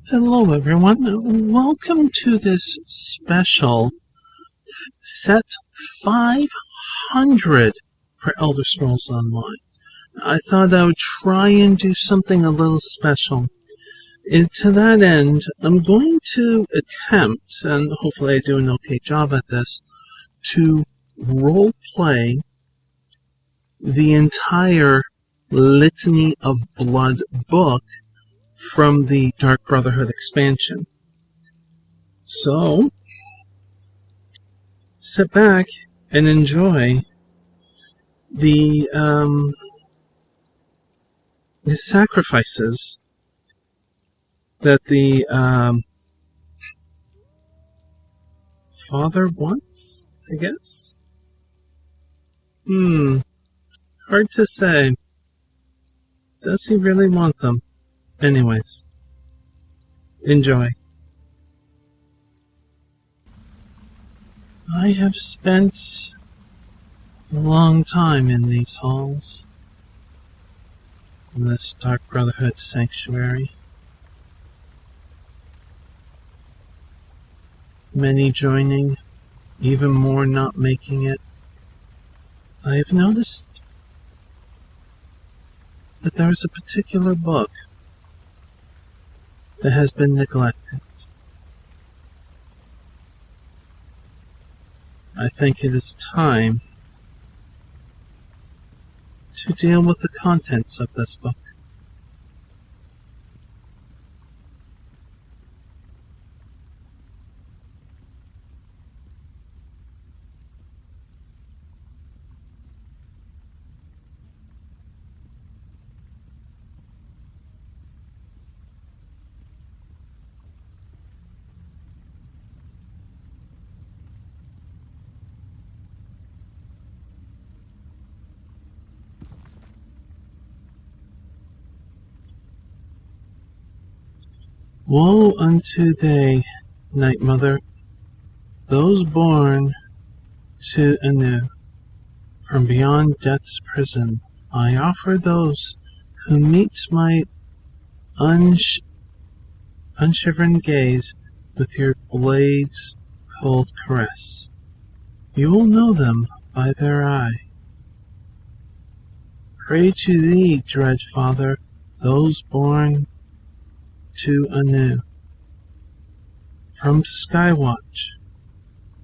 Hello everyone, welcome to this special set 500 for Elder Scrolls Online. I thought I would try and do something a little special. And to that end, I'm going to attempt, and hopefully I do an okay job at this, to roleplay the entire Litany of Blood book from the Dark Brotherhood expansion. So, sit back and enjoy the sacrifices that the father wants, I guess? Hard to say. Does he really want them? Anyways, enjoy. I have spent a long time in these halls, in this Dark Brotherhood sanctuary. Many joining, even more not making it. I have noticed that there is a particular book that has been neglected. I think it is time to deal with the contents of this book. Woe unto they, Night Mother, those born to anew. From beyond death's prison, I offer those who meet my unshivering gaze with your blade's cold caress. You will know them by their eye. Pray to thee, dread Father, those born to anew. From Skywatch,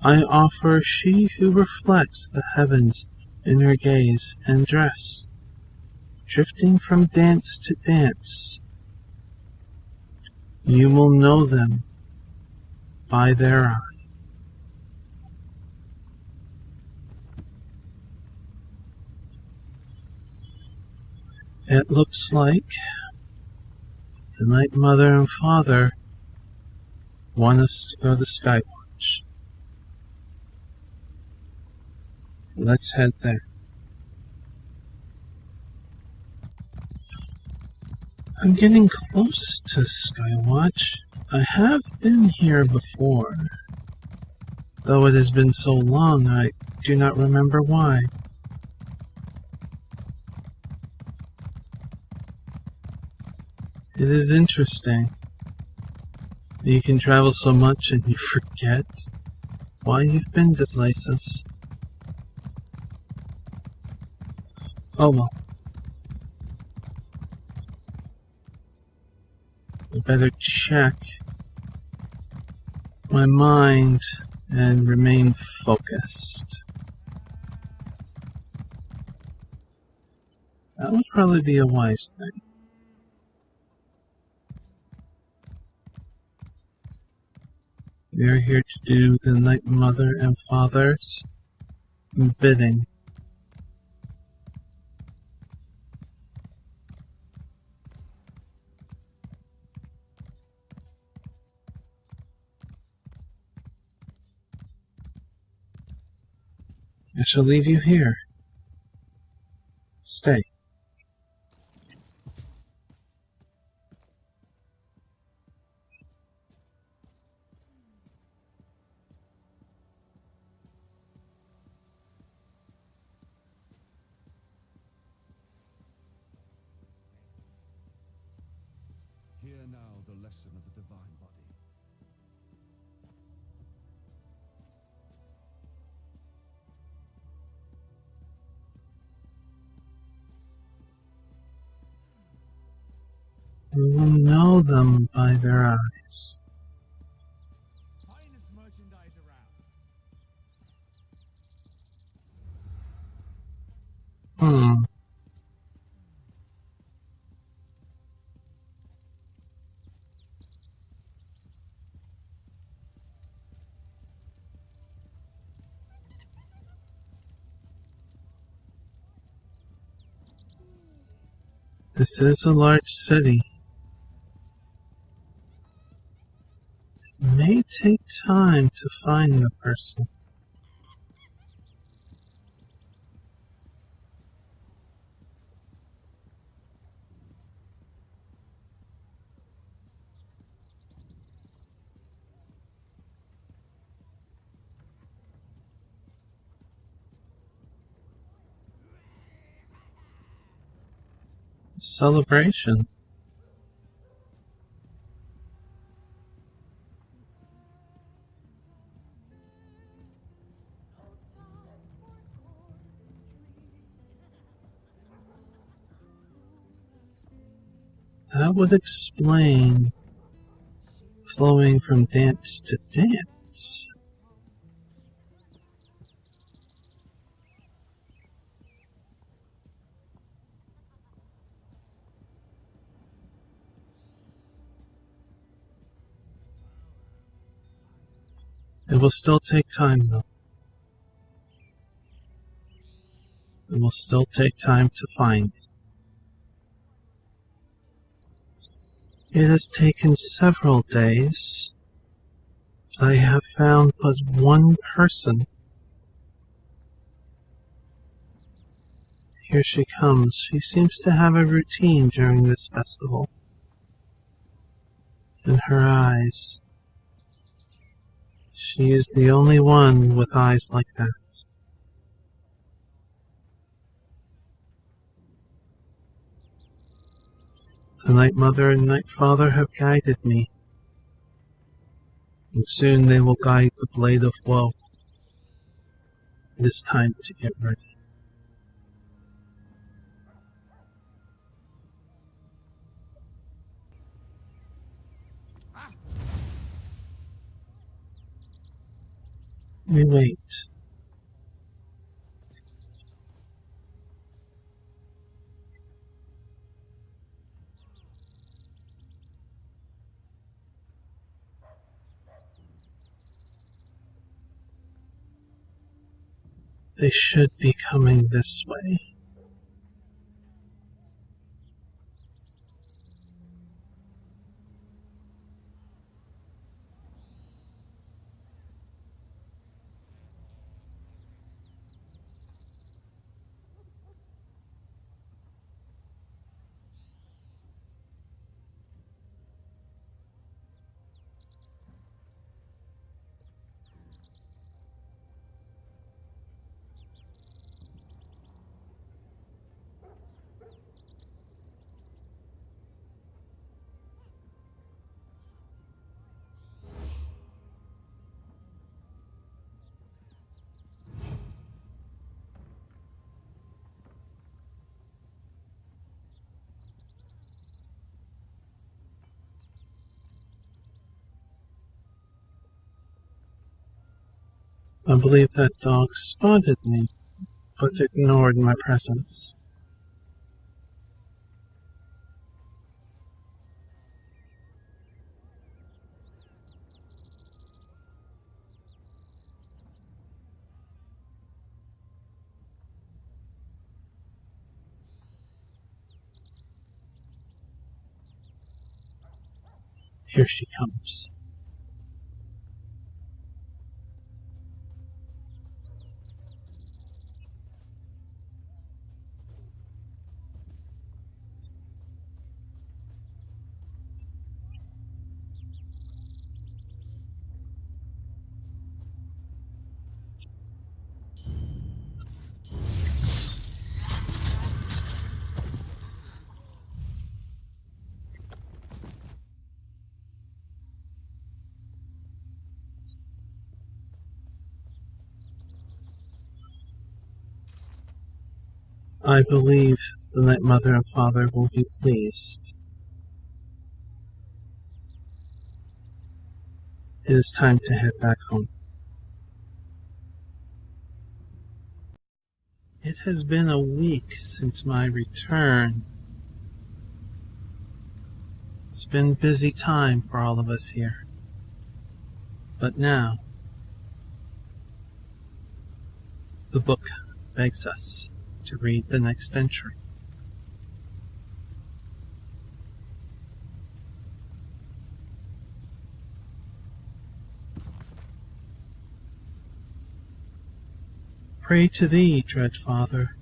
I offer she who reflects the heavens in her gaze and dress, drifting from dance to dance. You will know them by their eye. It looks like the Night Mother and Father want us to go to Skywatch. Let's head there. I'm getting close to Skywatch. I have been here before, though it has been so long I do not remember why. It is interesting that you can travel so much and you forget why you've been to places. Oh well. I better check my mind and remain focused. That would probably be a wise thing. We are here to do the Night Mother and Father's bidding. I shall leave you here. Stay. Hear now the lesson of the divine body. You will know them by their eyes. Finest merchandise around. This is a large city. It may take time to find the person. Celebration. That would explain flowing from dance to dance. It will still take time, though. It will still take time to find. It has taken several days, but I have found but one person. Here she comes. She seems to have a routine during this festival. In her eyes, she is the only one with eyes like that. The Night Mother and Night Father have guided me, and soon they will guide the Blade of Woe. It is time to get ready. We wait. They should be coming this way. I believe that dog spotted me, but ignored my presence. Here she comes. I believe the Night Mother and Father will be pleased. It is time to head back home. It has been a week since my return. It's been a busy time for all of us here. But now, the book begs us to read the next entry. Pray to thee, dread Father,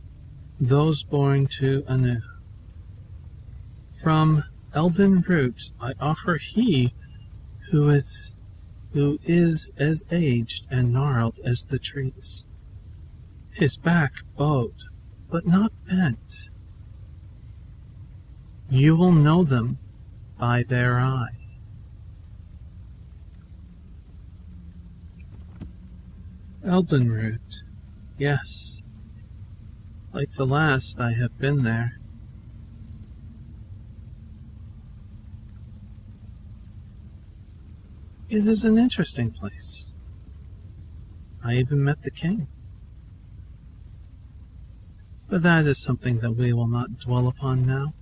those born to Anu. From Elden Root I offer he who is as aged and gnarled as the trees, his back bowed, but not bent. You will know them by their eye. Elden Root, yes. Like the last, I have been there. It is an interesting place. I even met the king. But that is something that we will not dwell upon now,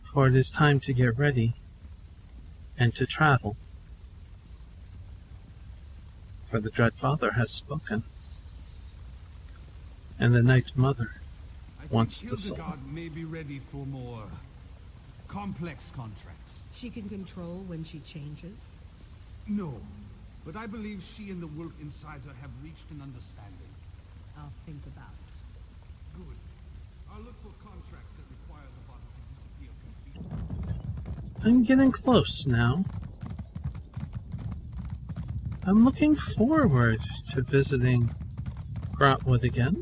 for it is time to get ready and to travel. For the Dread Father has spoken, and the Night Mother wants the soul. Hildegard may be ready for more complex contracts. She can control when she changes? No, but I believe she and the wolf inside her have reached an understanding. I'll think about it. Good. I'll look for contracts that require the body to disappear completely. I'm getting close now. I'm looking forward to visiting Grotwood again.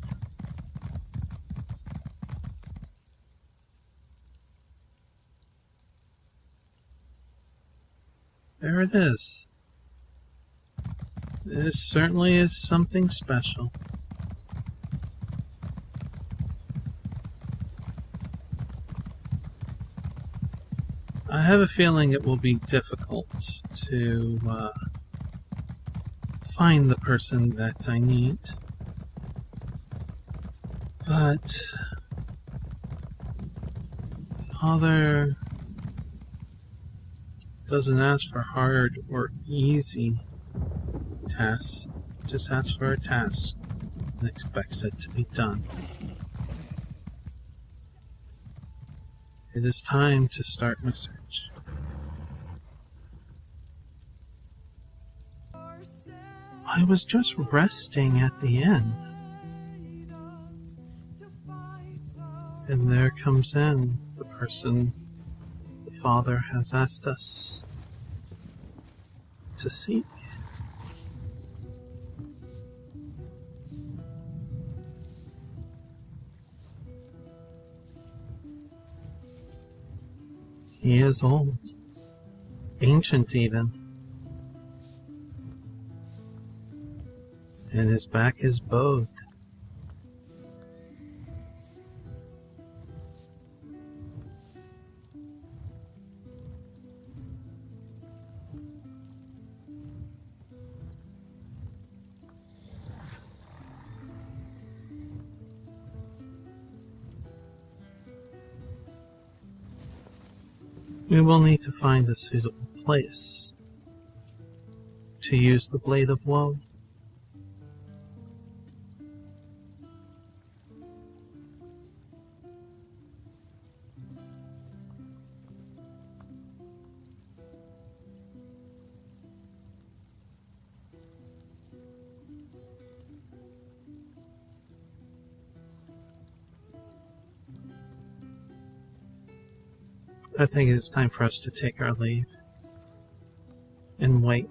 There it is. This certainly is something special. I have a feeling it will be difficult to find the person that I need. But Father doesn't ask for hard or easy tasks, just asks for a task and expects it to be done. It is time to start my search. I was just resting at the inn, and there comes in the person the Father has asked us to seek. He is old, ancient even, and his back is bowed. We will need to find a suitable place to use the Blade of Woe. I think it is time for us to take our leave and wait.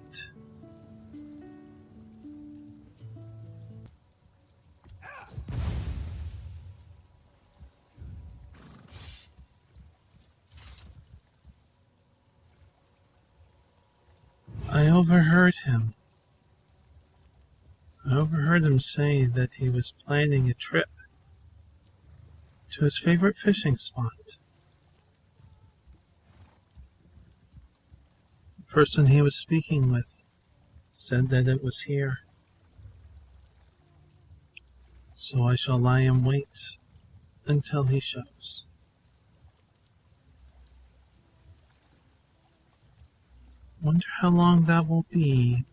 I overheard him. I overheard him say that he was planning a trip to his favorite fishing spot. The person he was speaking with said that it was here. So I shall lie in wait until he shows. Wonder how long that will be.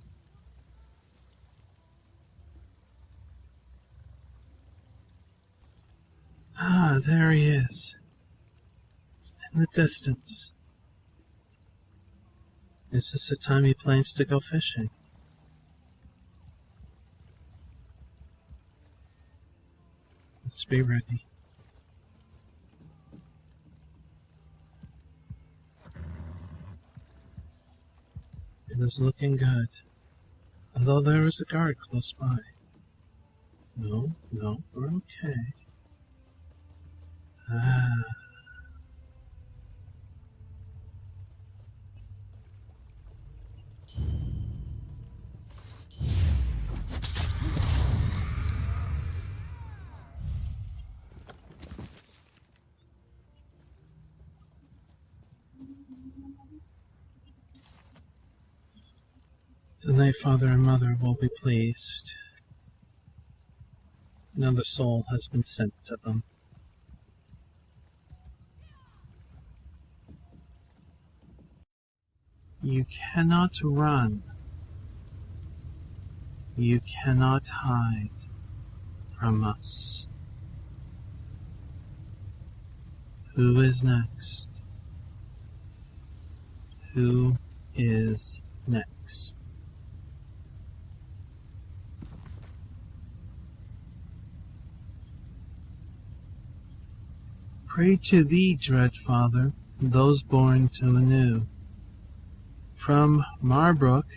Ah, there he is. It's in the distance. Is this the time he plans to go fishing? Let's be ready. It is looking good, although there is a guard close by. No, we're okay. Ah. The Night Father and Mother will be pleased. Another soul has been sent to them. You cannot run. You cannot hide from us. Who is next? Who is next? Pray to thee, dread Father, those born to anew. From Marbrook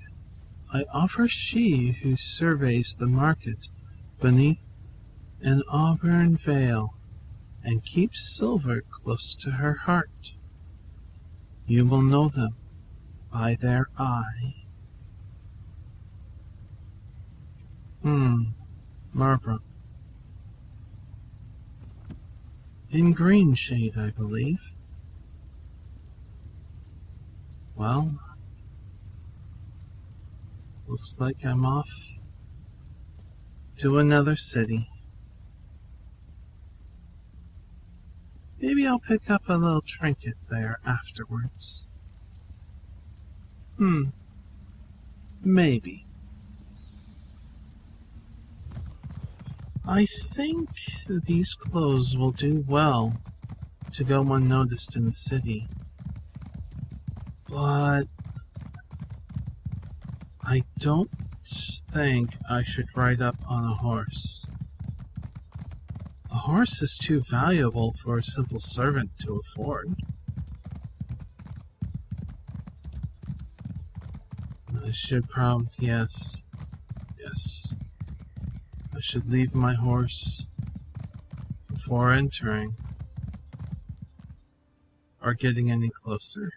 I offer she who surveys the market beneath an auburn veil and keeps silver close to her heart. You will know them by their eye. Marbrook. In green shade, I believe. Well, looks like I'm off to another city. Maybe I'll pick up a little trinket there afterwards. Maybe. I think these clothes will do well to go unnoticed in the city. But I don't think I should ride up on a horse. A horse is too valuable for a simple servant to afford. I should probably, yes. I should leave my horse before entering or getting any closer.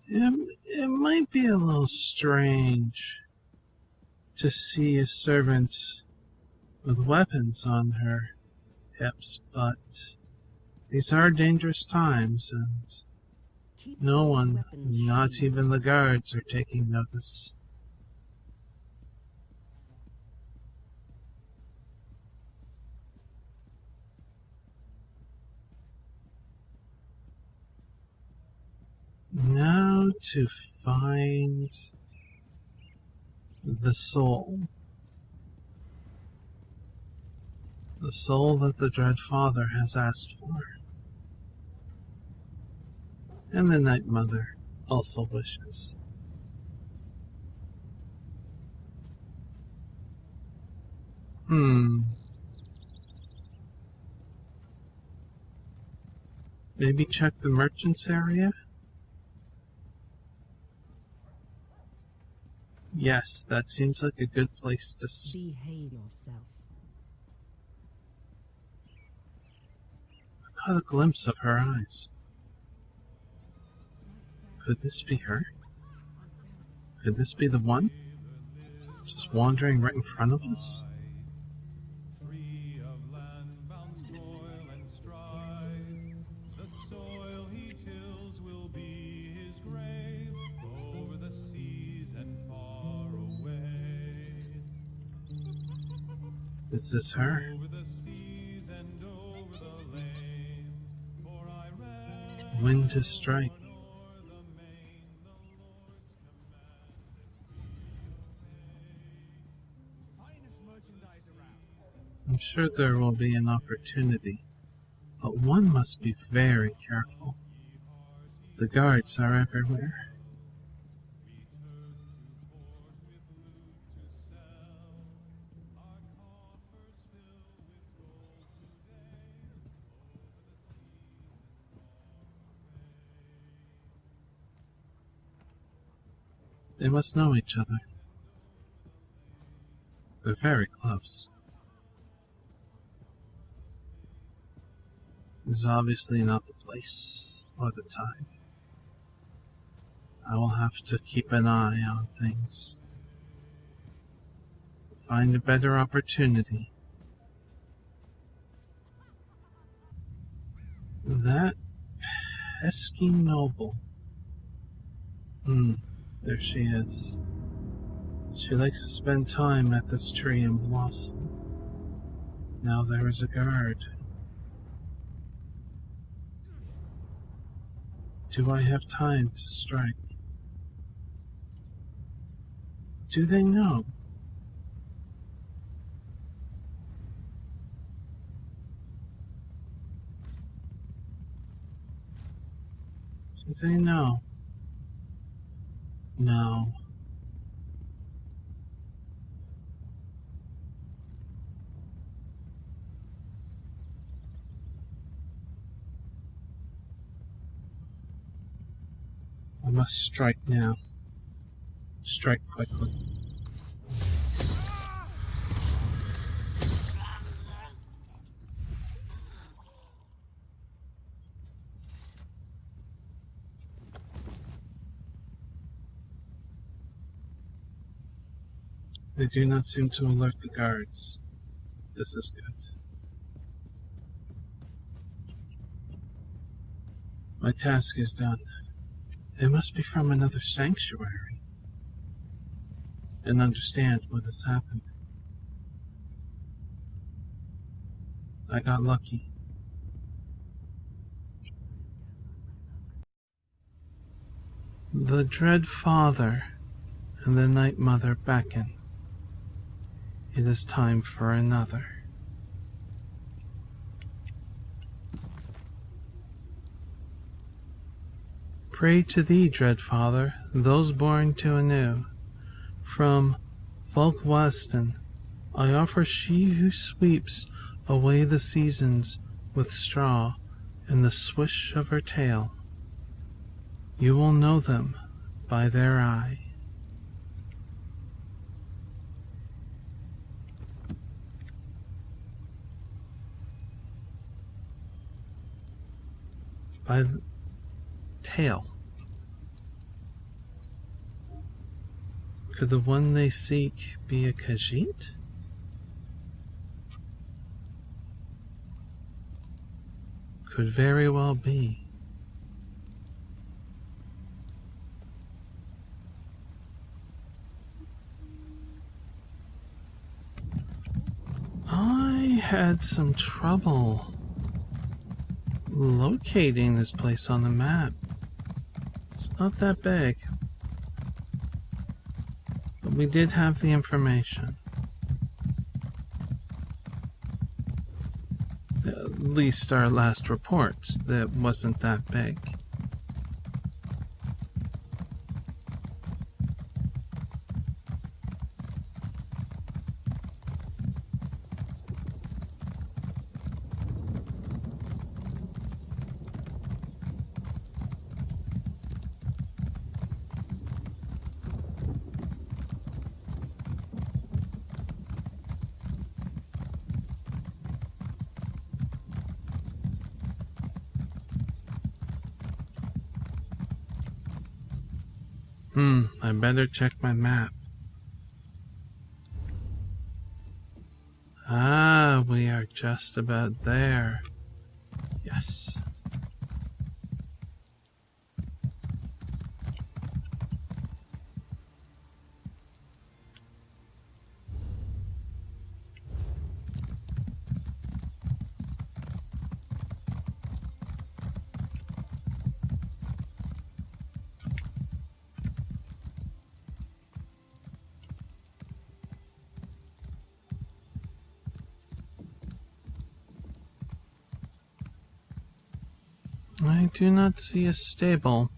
It might be a little strange to see a servant with weapons on her hips, but these are dangerous times, and Keep no those one, weapons not sheathed. even the guards, are taking notice. Now to find the soul. The soul that the Dread Father has asked for. And the Night Mother also wishes. Maybe check the merchants area? Yes, that seems like a good place to Behave yourself. I caught a glimpse of her eyes. Could this be her? Could this be the one? Just wandering right in front of us? Free of land-bound's toil and strife, the soil he tills will be his grave, over the seas and far away. Is this her? Over the seas and over the lane, for I read When to strike? o'er the main, the Lord's commanded we obey. Finest merchandise around. I'm sure there will be an opportunity, but one must be very careful. The guards are everywhere. They must know each other. They're very close. This is obviously not the place or the time. I will have to keep an eye on things. Find a better opportunity. That pesky noble. There she is. She likes to spend time at this tree in blossom. Now there is a guard. Do I have time to strike? Do they know? Do they know? No. I must strike now. Strike quickly. They do not seem to alert the guards. This is good. My task is done. They must be from another sanctuary and understand what has happened. I got lucky. The Dread Father and the Night Mother beckon. It is time for another. Pray to thee, Dread Father, those born to anew. From Volkwaston, I offer she who sweeps away the seasons with straw and the swish of her tail. You will know them by their eye. By the tail. Could the one they seek be a Khajiit? Could very well be. I had some trouble locating this place on the map. It's not that big. But we did have the information. At least our last reports that wasn't that big. I better check my map. we are just about there. Yes. I do not see a stable.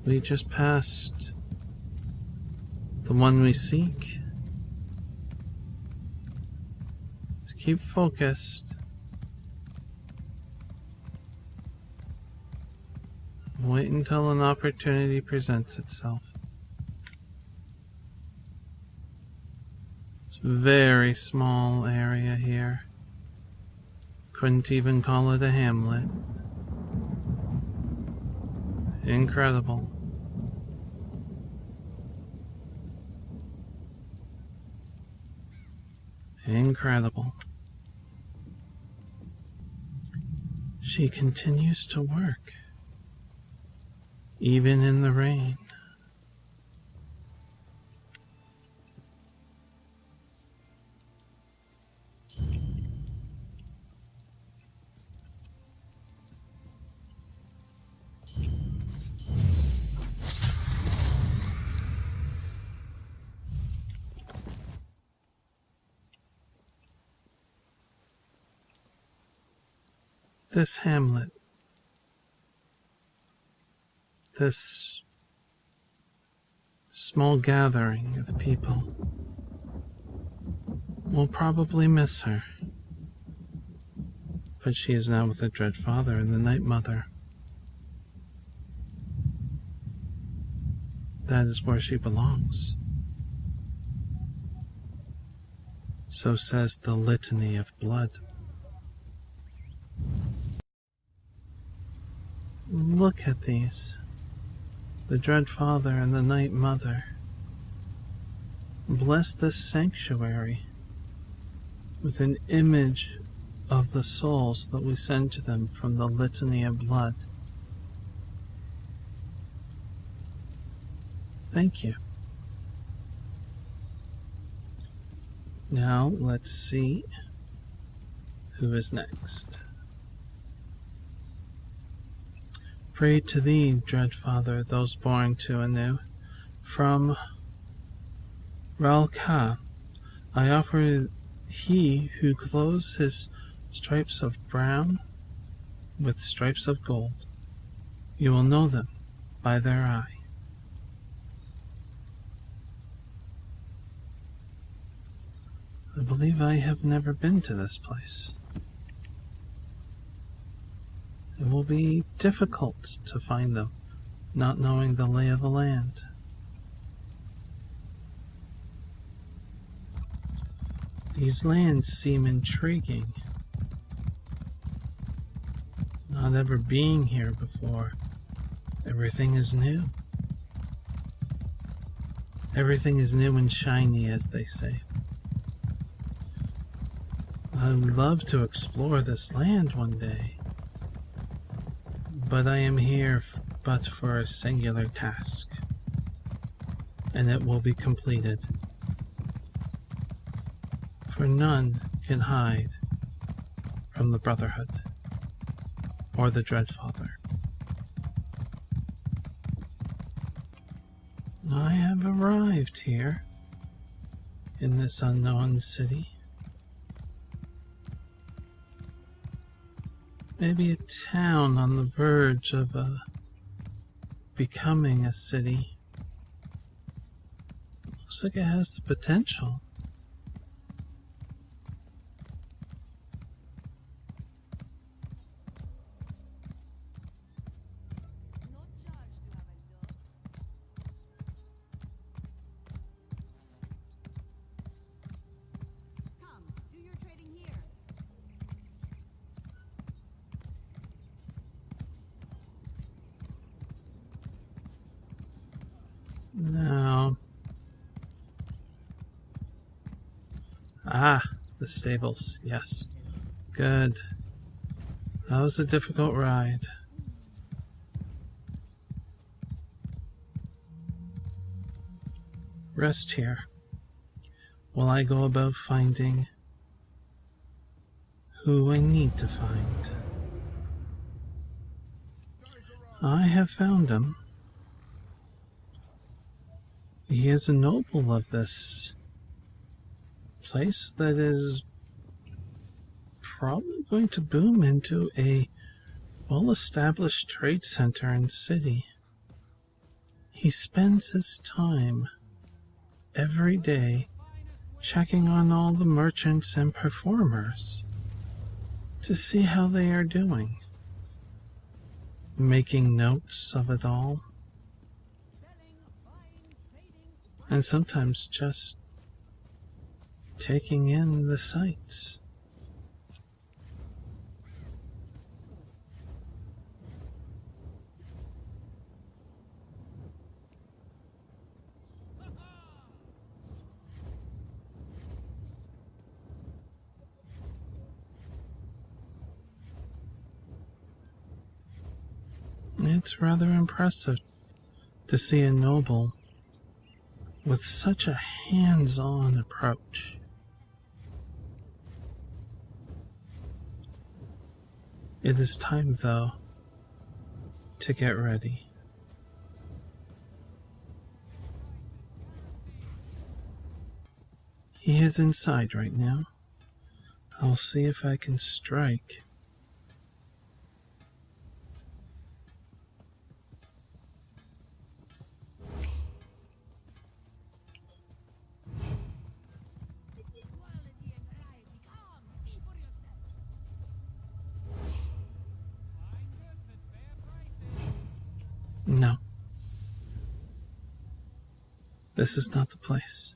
We just passed the one we seek. Let's keep focused. Wait until an opportunity presents itself. It's a very small area here. Couldn't even call it a hamlet. Incredible. Incredible. She continues to work, even in the rain. This hamlet, this small gathering of people, will probably miss her. But she is now with the Dread Father and the Night Mother. That is where she belongs. So says the Litany of Blood. Look at these. The Dread Father and the Night Mother. Bless this sanctuary with an image of the souls that we send to them from the Litany of Blood. Thank you. Now let's see who is next. Pray to thee, Dread Father, those born to anew. From Ralka, I offer he who clothes his stripes of brown with stripes of gold. You will know them by their eye. I believe I have never been to this place. It will be difficult to find them, not knowing the lay of the land. These lands seem intriguing. Not ever being here before, everything is new. Everything is new and shiny, as they say. I would love to explore this land one day. But I am here but for a singular task, and it will be completed. For none can hide from the Brotherhood or the Dread Father. I have arrived here in this unknown city. Maybe a town on the verge of becoming a city. Looks like it has the potential. Come, do your trading here. No. Ah, the stables. Yes. Good. That was a difficult ride. Rest here while I go about finding who I need to find. I have found him. He is a noble of this place that is probably going to boom into a well-established trade center and city. He spends his time every day checking on all the merchants and performers to see how they are doing, making notes of it all, and sometimes just taking in the sights. It's rather impressive to see a noble with such a hands-on approach. It is time, though, to get ready. He is inside right now. I'll see if I can strike. Quality and variety. Come, see for yourself. Fine goods at fair prices. No. This is not the place.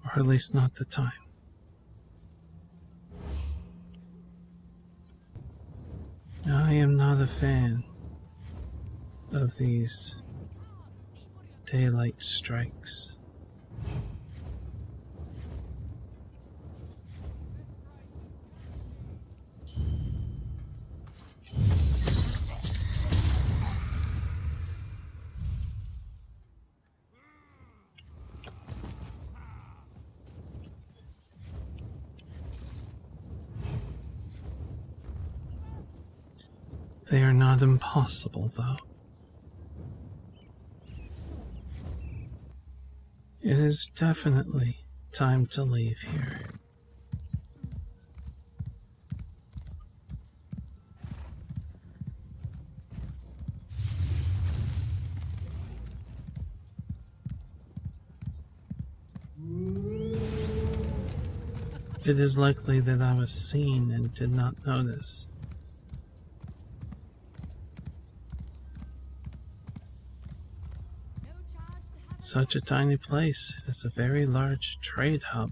Or at least not the time. I am not a fan of these daylight strikes. They are not impossible, though. It is definitely time to leave here. It is likely that I was seen and did not notice. No charge to have Such a tiny place, it is a very large trade hub.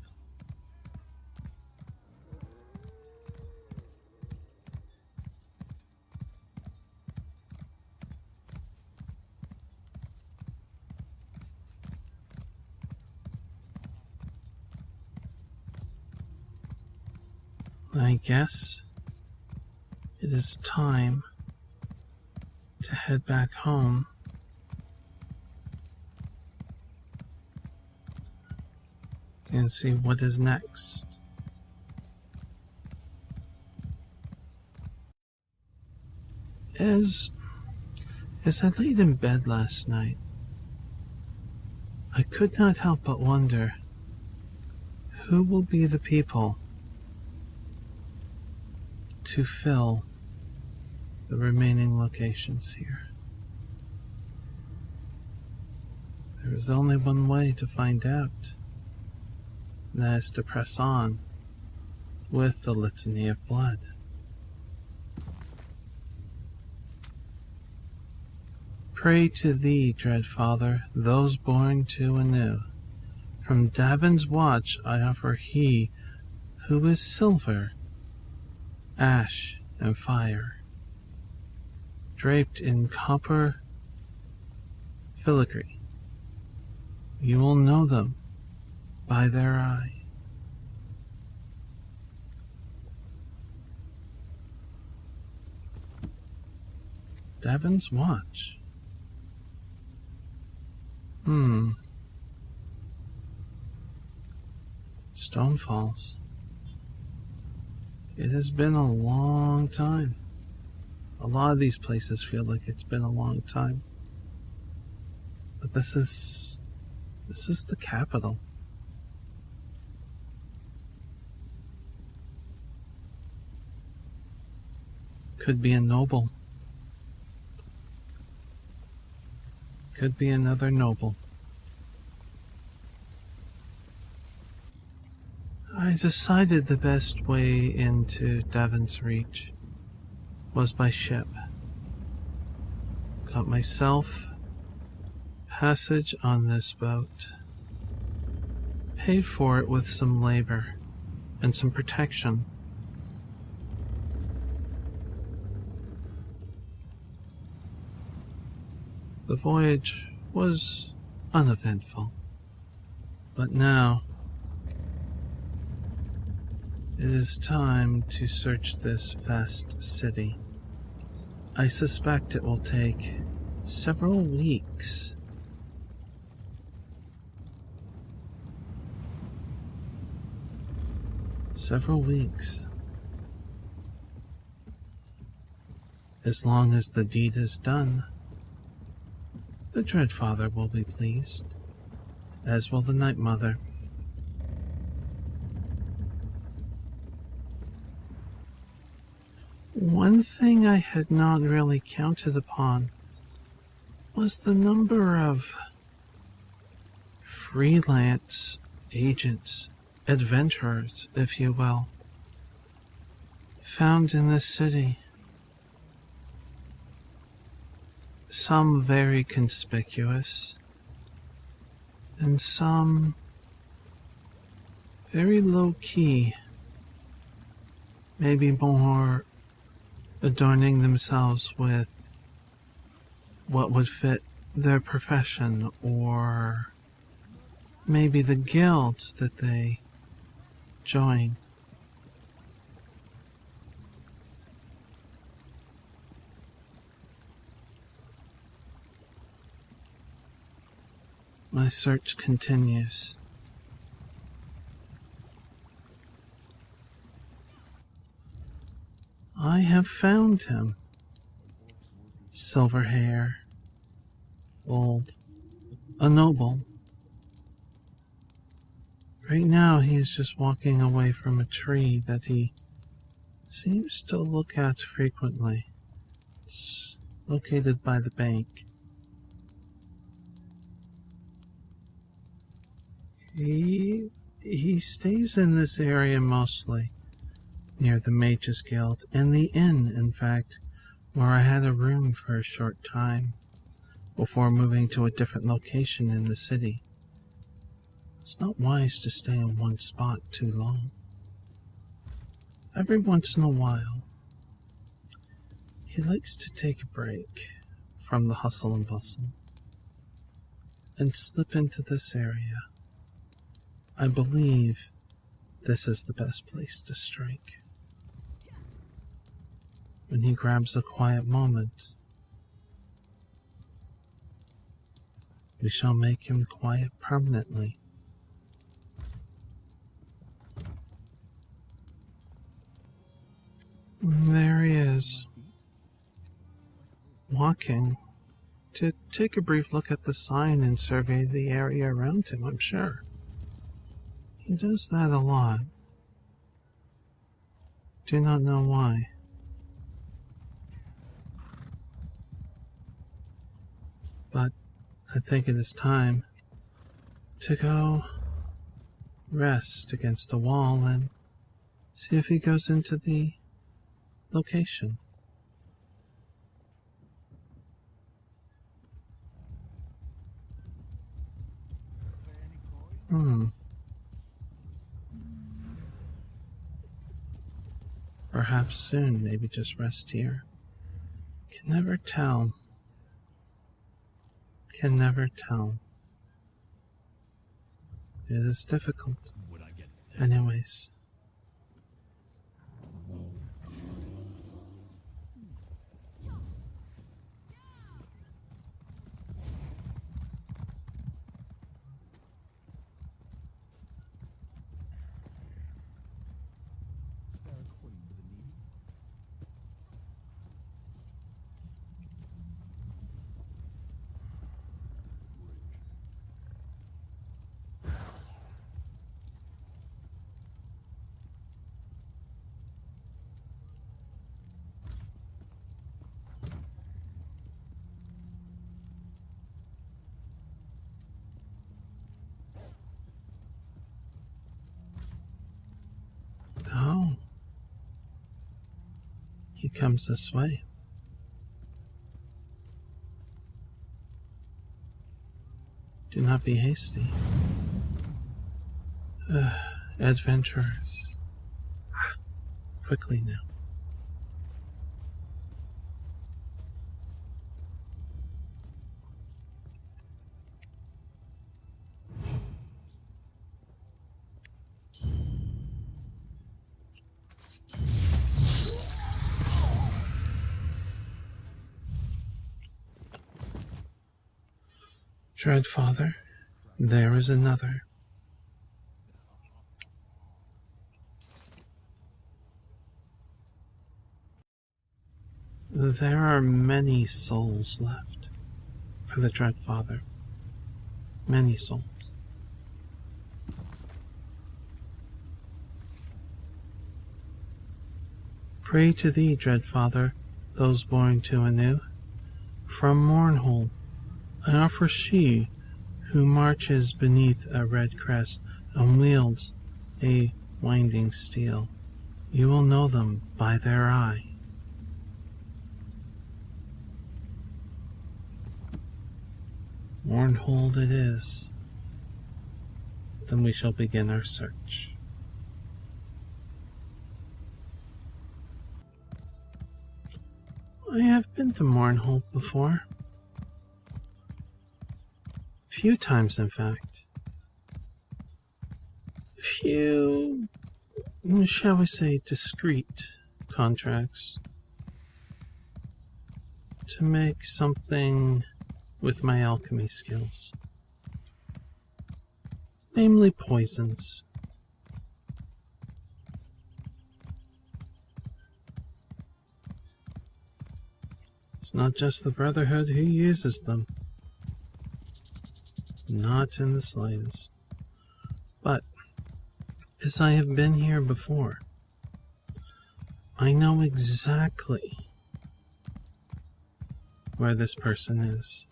I guess it is time to head back home and see what is next. As I laid in bed last night, I could not help but wonder who will be the people to fill the remaining locations here. There is only one way to find out, and that is to press on with the Litany of Blood. Pray to thee, dread Father, those born to anew. From Davin's watch I offer he who is silver, ash, and fire, draped in copper filigree. You will know them by their eye. Devon's watch. Stonefalls. It has been a long time. A lot of these places feel like it's been a long time. But this is the capital. Could be a noble. Could be another noble. I decided the best way into Devon's Reach was by ship. Got myself passage on this boat. Paid for it with some labor and some protection. The voyage was uneventful, but now it is time to search this vast city. I suspect it will take several weeks. Several weeks. As long as the deed is done, the Dread Father will be pleased, as will the Night Mother. One thing I had not really counted upon was the number of freelance agents, adventurers, if you will, found in this city. Some very conspicuous, and some very low-key, maybe more adorning themselves with what would fit their profession, or maybe the guilds that they join. My search continues. I have found him. Silver hair, old, a noble. Right now he is just walking away from a tree that he seems to look at frequently. It's located by the bank. He stays in this area mostly, near the Mages Guild and the inn, in fact, where I had a room for a short time before moving to a different location in the city. It's not wise to stay in one spot too long. Every once in a while, he likes to take a break from the hustle and bustle and slip into this area. I believe this is the best place to strike. When he grabs a quiet moment, we shall make him quiet permanently. There he is, walking to take a brief look at the sign and survey the area around him, I'm sure. He does that a lot. Do not know why. But I think it is time to go rest against a wall and see if he goes into the location. Perhaps soon, maybe just rest here. Can never tell. can never tell. It is difficult. Anyways. Oh. He comes this way. Do not be hasty. Adventurers. Quickly now. Dreadfather, there is another. There are many souls left for the Dreadfather. Many souls. Pray to thee, Dreadfather, those born to anew. From Mournhold, I offer she who marches beneath a red crest and wields a winding steel. You will know them by their eye. Mournhold it is. Then we shall begin our search. I have been to Mournhold before. A few times, in fact. A few, shall we say, discreet contracts to make something with my alchemy skills. Namely poisons. It's not just the Brotherhood who uses them. Not in the slightest. But, as I have been here before, I know exactly where this person is.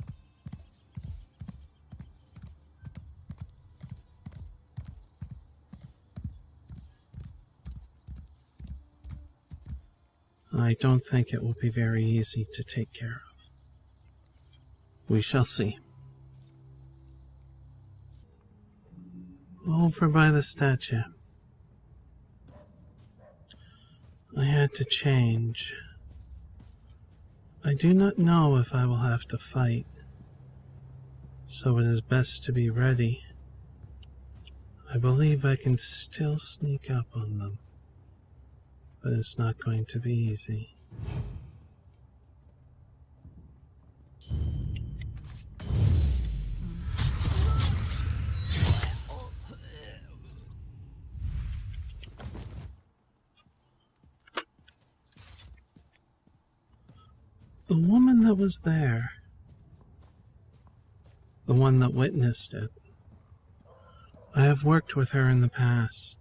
I don't think it will be very easy to take care of. We shall see. Over by the statue. I had to change. I do not know if I will have to fight, so it is best to be ready. I believe I can still sneak up on them, but it's not going to be easy. The woman that was there, the one that witnessed it, I have worked with her in the past.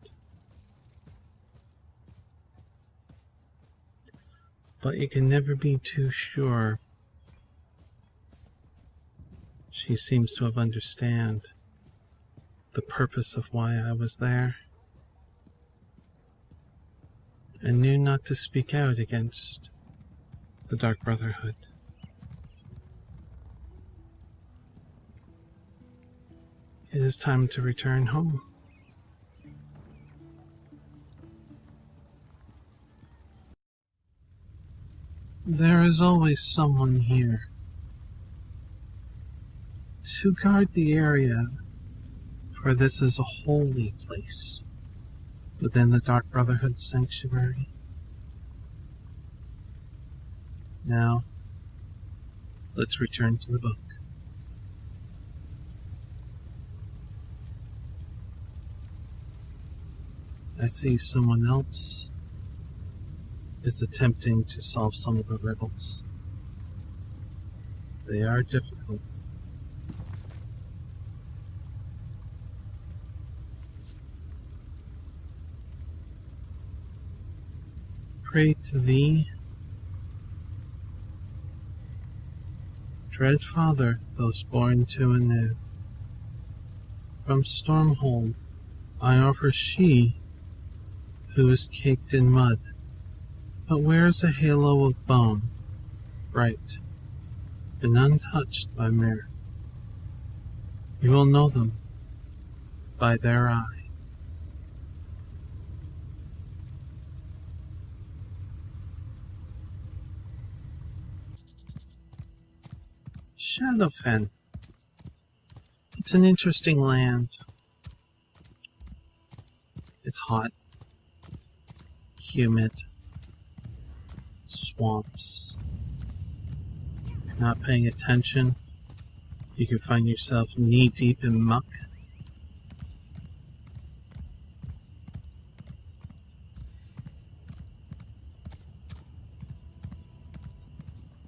But you can never be too sure. She seems to have understood the purpose of why I was there, and knew not to speak out against the Dark Brotherhood. It is time to return home. There is always someone here. to guard the area, for this is a holy place within the Dark Brotherhood sanctuary. Now, let's return to the book. I see someone else is attempting to solve some of the riddles. They are difficult. Pray to thee, dread Father, those born to anew. From Stormhold I offer she who is caked in mud, but wears a halo of bone, bright and untouched by mire. You will know them by their eye. Shadowfen. It's an interesting land. It's hot, humid, swamps. If you're not paying attention, you can find yourself knee-deep in muck.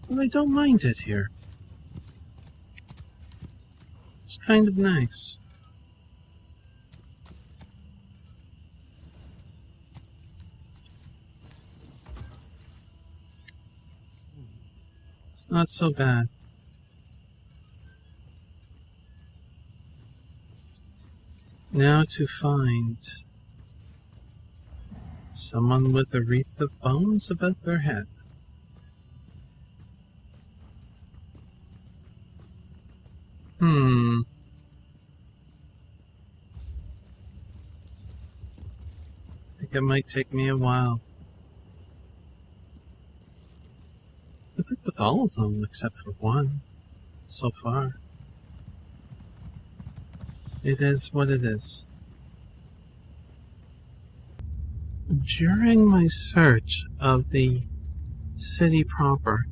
But I don't mind it here. It's kind of nice. It's not so bad. Now to find someone with a wreath of bones about their head. I think it might take me a while. I think with all of them except for one so far. It is what it is. During my search of the city proper,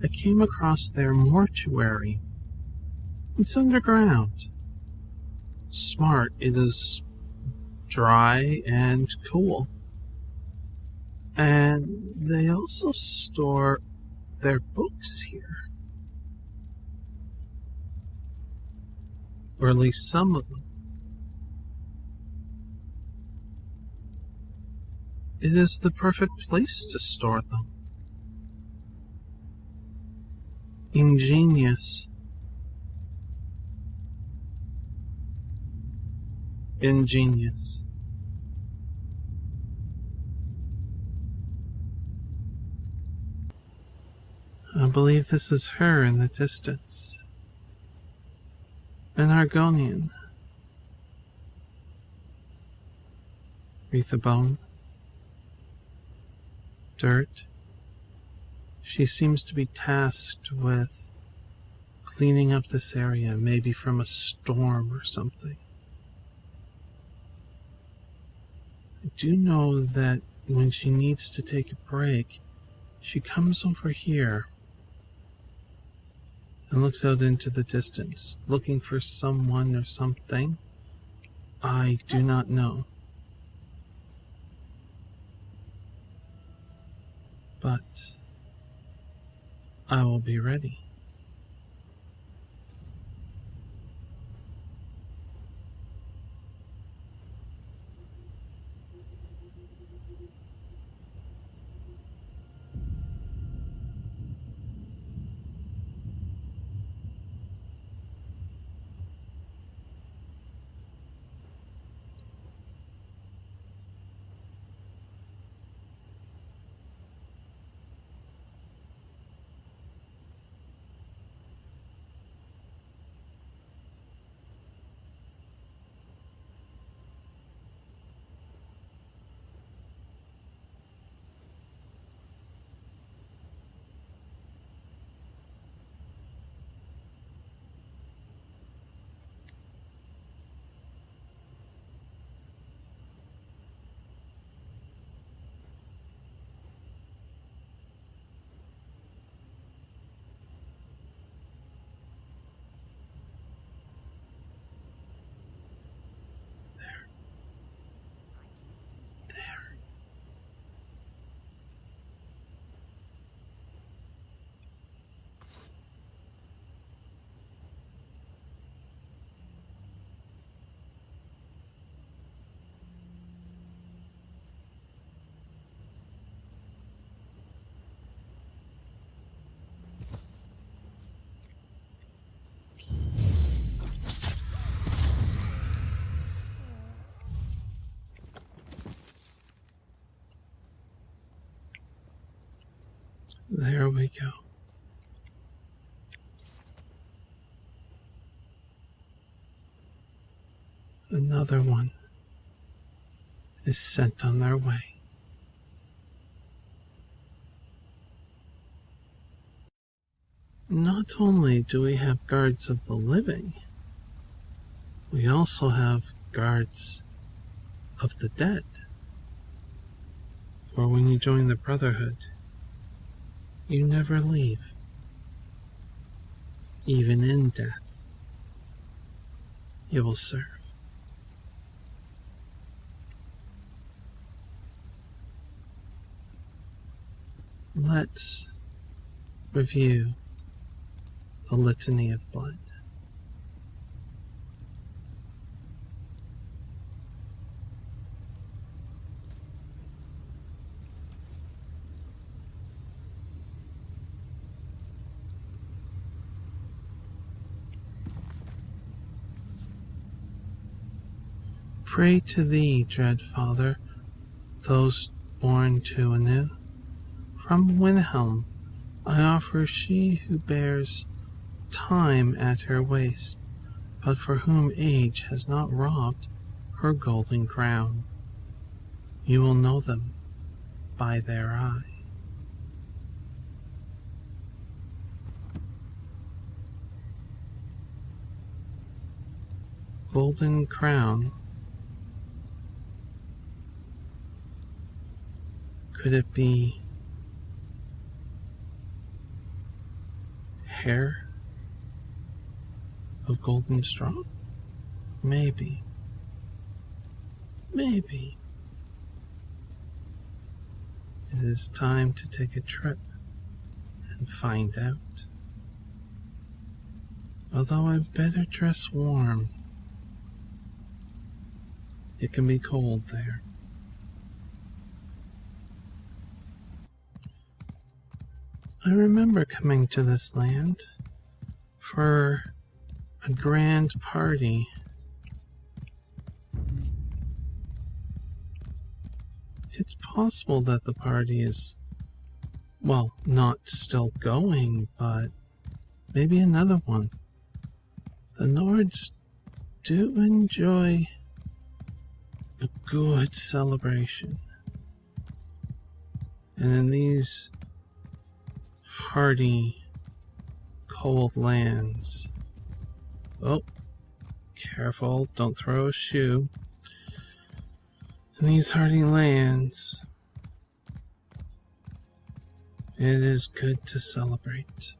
I came across their mortuary. It's underground. Smart, it is dry and cool. And they also store their books here. Or at least some of them. It is the perfect place to store them. Ingenious. Ingenious. I believe this is her in the distance. An Argonian. Wreath of bone. Dirt. She seems to be tasked with cleaning up this area, maybe from a storm or something. I do know that when she needs to take a break, she comes over here and looks out into the distance, looking for someone or something. I do not know. But I will be ready. There we go. Another one is sent on their way. Not only do we have guards of the living, we also have guards of the dead. For when you join the Brotherhood, you never leave, even in death. You will serve. Let's review the Litany of Blood. Pray to thee, dread Father, those born to anew. From Winhelm I offer she who bears time at her waist, but for whom age has not robbed her golden crown. You will know them by their eye. Golden crown. Could it be hair of golden straw? Maybe. Maybe. It is time to take a trip and find out. Although I'd better dress warm. It can be cold there. I remember coming to this land for a grand party. It's possible that the party is, well, not still going, but maybe another one. The Nords do enjoy a good celebration. And in these hardy, cold lands. Oh, careful, don't throw a shoe. In these hardy lands, it is good to celebrate.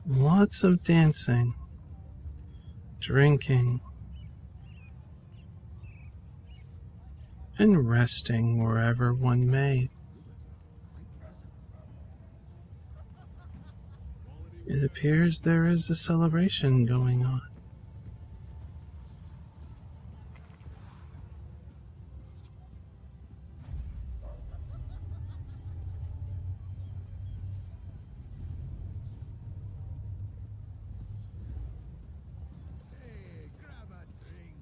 Lots of dancing, drinking, and resting wherever one may. It appears there is a celebration going on. Hey, grab a drink.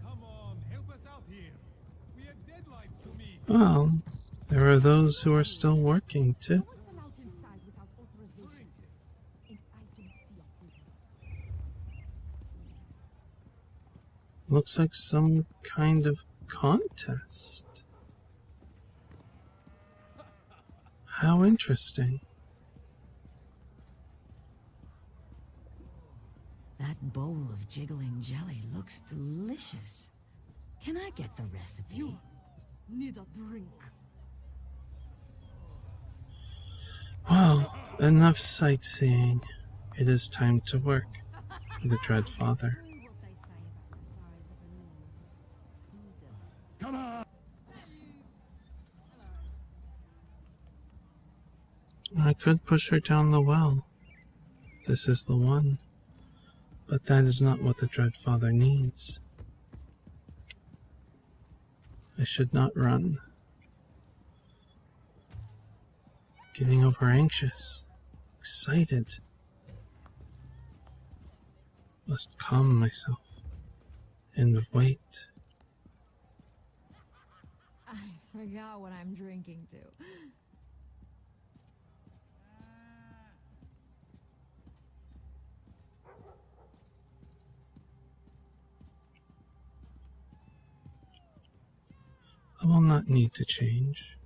Come on, help us out here. We have deadlines to meet. Well, there are those who are still working too. No one's allowed inside without authorization. And I don't see a freedom. Looks like some kind of contest. How interesting. That bowl of jiggling jelly looks delicious. Can I get the recipe? You need a drink. Well, enough sightseeing. It is time to work for the Dread Father. Doing what they say about the size of a nose. Come on. I could push her down the well. This is the one. But that is not what the Dread Father needs. I should not run. Getting over anxious, excited. Must calm myself and wait. I forgot what I'm drinking to. I will not need to change.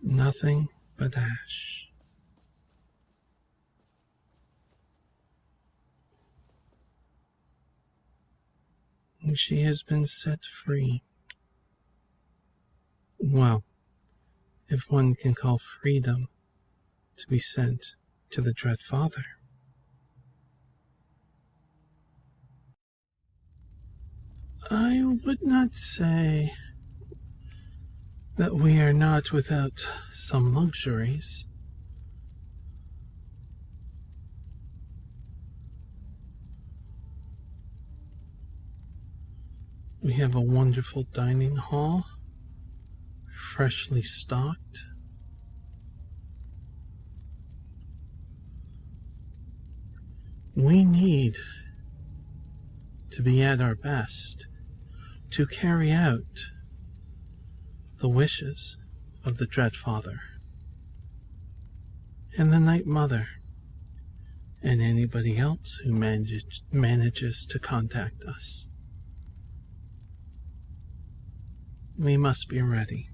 Nothing but ash. And she has been set free. Well, if one can call freedom to be sent to the Dread Father. I would not say that we are not without some luxuries. We have a wonderful dining hall, freshly stocked. We need to be at our best to carry out the wishes of the Dread Father and the Night Mother and anybody else who manages to contact us. We must be ready.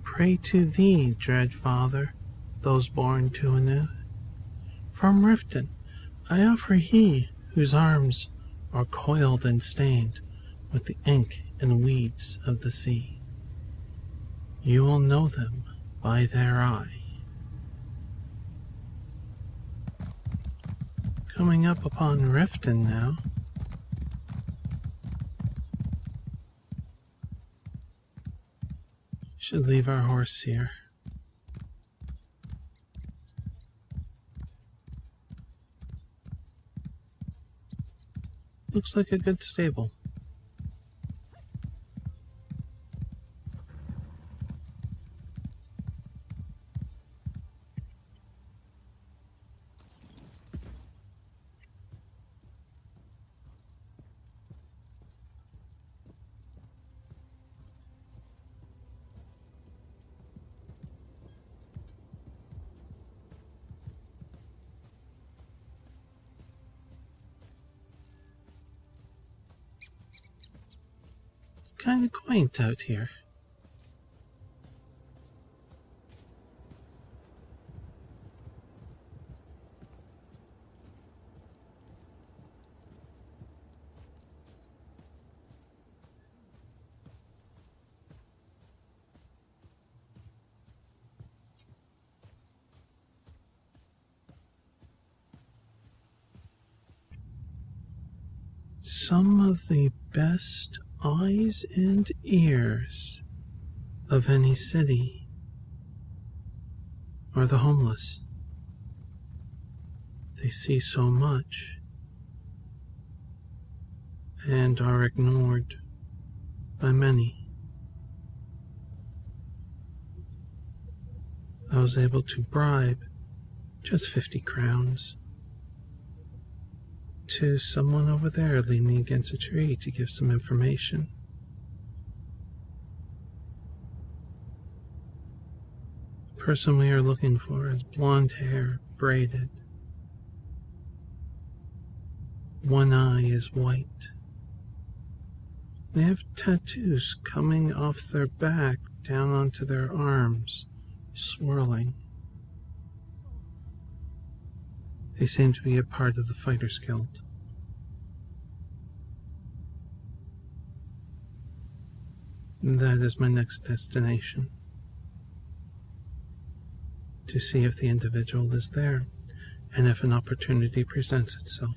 Pray to thee, Dread Father, those born to anew. From Riften I offer he whose arms are coiled and stained with the ink and weeds of the sea. You will know them by their eye. Coming up upon Riften now. Should leave our horse here. Looks like a good stable. Kind of quaint out here. Some of the best eyes and ears of any city are the homeless. They see so much and are ignored by many. I was able to bribe just 50 crowns to someone over there leaning against a tree to give some information. The person we are looking for has blonde hair, braided. One eye is white. They have tattoos coming off their back down onto their arms, swirling. They seem to be a part of the Fighters Guild. That is my next destination. To see if the individual is there, and if an opportunity presents itself.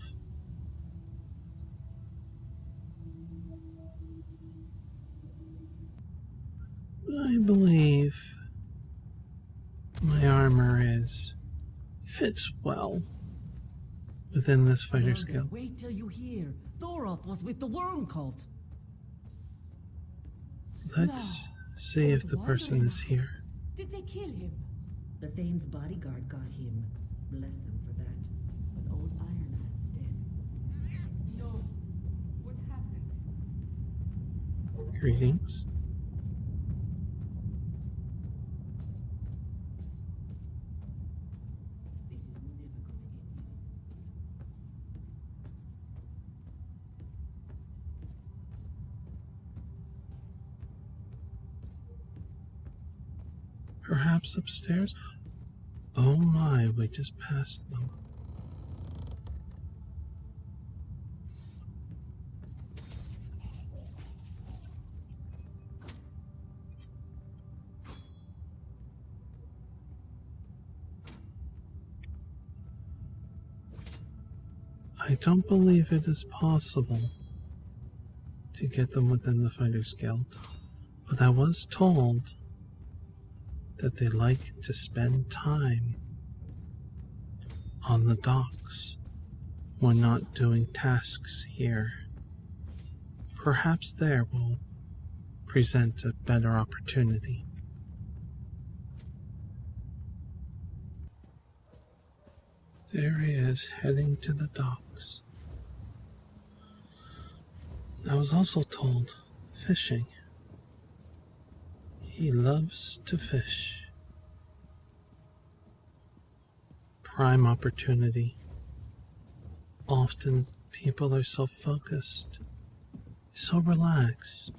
I believe my armor fits well within this fighter's Elder, guild. wait till you hear. Thoroth was with the worm cult. Let's see if the person is here. Did they kill him? The Thane's bodyguard got him. Bless them for that. But old Ironhand's dead. No. What happened? Greetings. This is never gonna end, is it? Perhaps upstairs? Oh my, we just passed them. I don't believe it is possible to get them within the Fighters Guild, but I was told that they like to spend time on the docks when not doing tasks here. Perhaps there will present a better opportunity. There he is, heading to the docks. I was also told fishing. He loves to fish. Prime opportunity. Often people are so focused, so relaxed,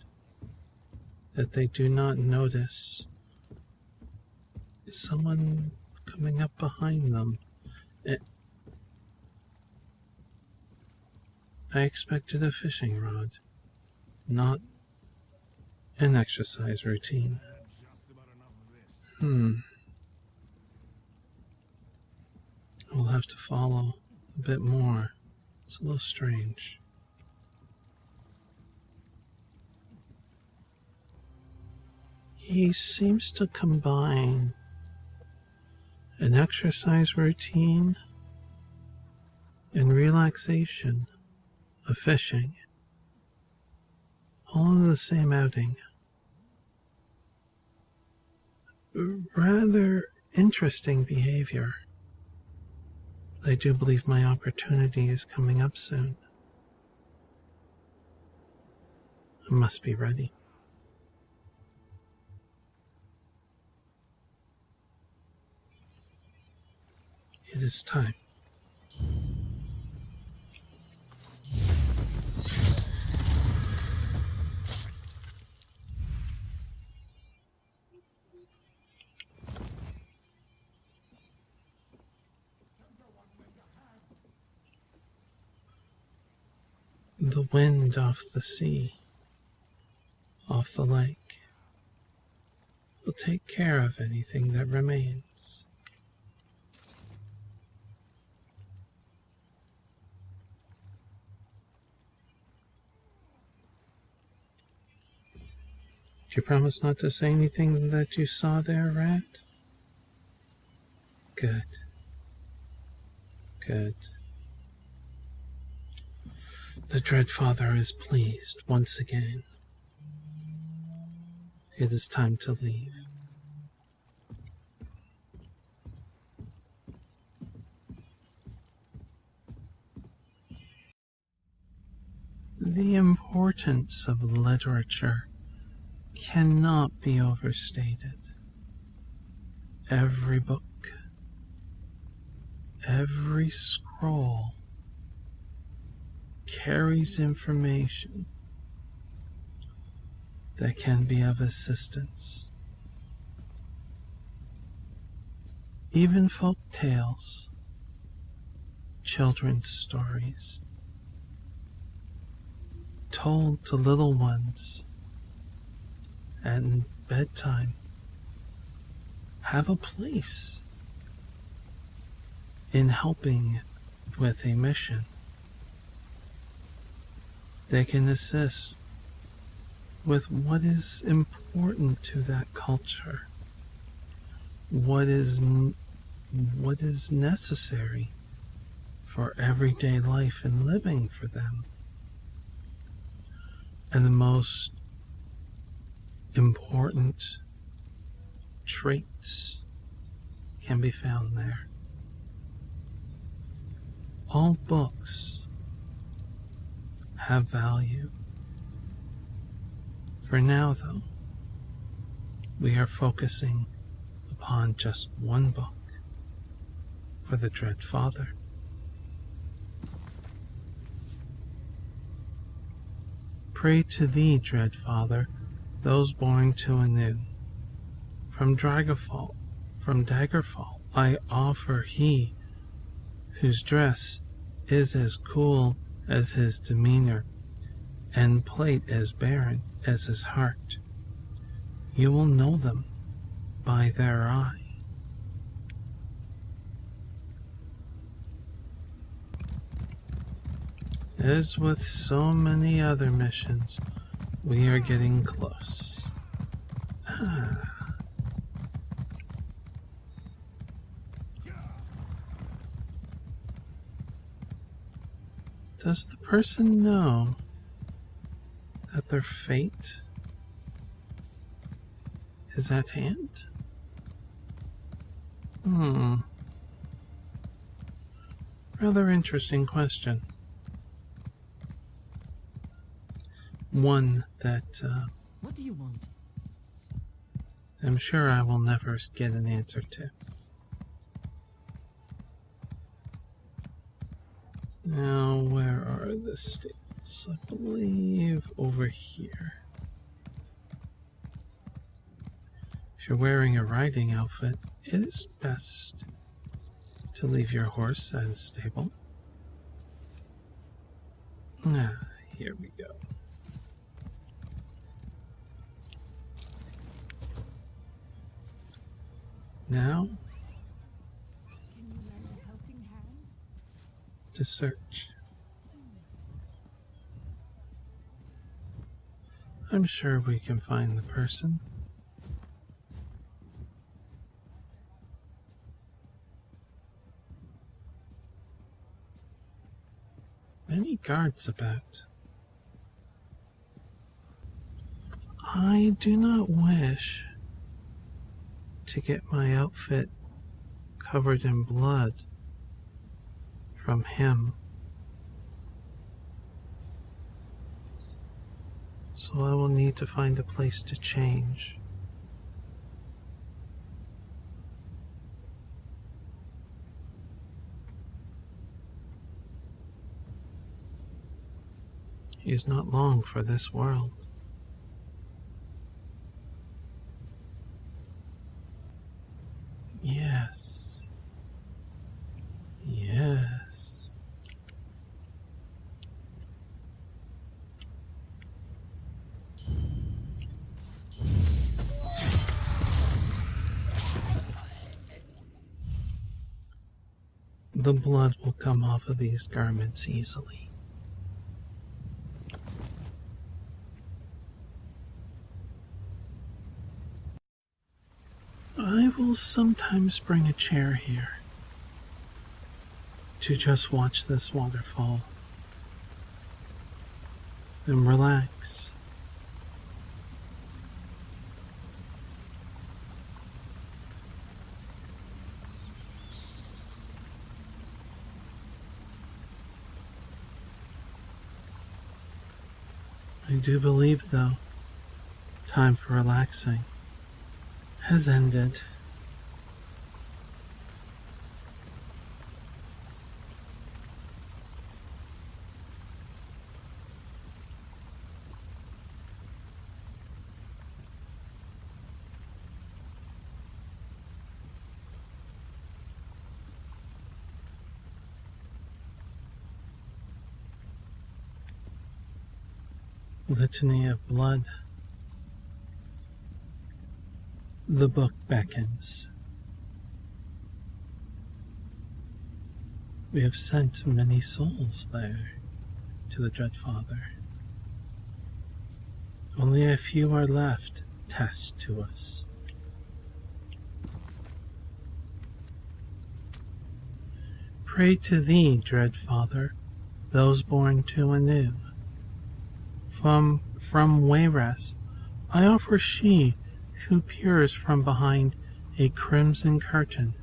that they do not notice someone coming up behind them. I expected a fishing rod, not an exercise routine. Just about enough of this. We'll have to follow a bit more. It's a little strange. He seems to combine an exercise routine and relaxation of fishing, all in the same outing. Rather interesting behavior. I do believe my opportunity is coming up soon. I must be ready. It is time. The wind off the sea, off the lake, will take care of anything that remains. Do you promise not to say anything that you saw there, Rat? Good. Good. The Dread Father is pleased once again. It is time to leave. The importance of literature cannot be overstated. Every book, every scroll carries information that can be of assistance. Even folk tales, children's stories, told to little ones and bedtime have a place in helping with a mission. They can assist with what is important to that culture, what is necessary for everyday life and living for them. And the most important traits can be found there. All books have value. For now, though, we are focusing upon just one book for the Dread Father. Pray to thee, Dread Father, those born to anew. From Daggerfall, I offer he whose dress is as cool as his demeanor, and plate as barren as his heart. You will know them by their eye. As with so many other missions, we are getting close. Does the person know that their fate is at hand? Rather interesting question. One that What do you want? I'm sure I will never get an answer to. Now, where are the stables? I believe over here. If you're wearing a riding outfit, it is best to leave your horse at a stable. Here we go. Now, Can you lend a helping hand? to search. I'm sure we can find the person. Many guards about. I do not wish to get my outfit covered in blood from him, so I will need to find a place to change. He is not long for this world. Yes. Yes. The blood will come off of these garments easily. I will sometimes bring a chair here to just watch this waterfall and relax. I do believe, though, time for relaxing has ended. Litany of Blood The book beckons. We have sent many souls there to the Dread Father. Only a few are left tasked to us. Pray to thee, Dread Father, those born to anew. From Wayrest I offer she who peers from behind a crimson curtain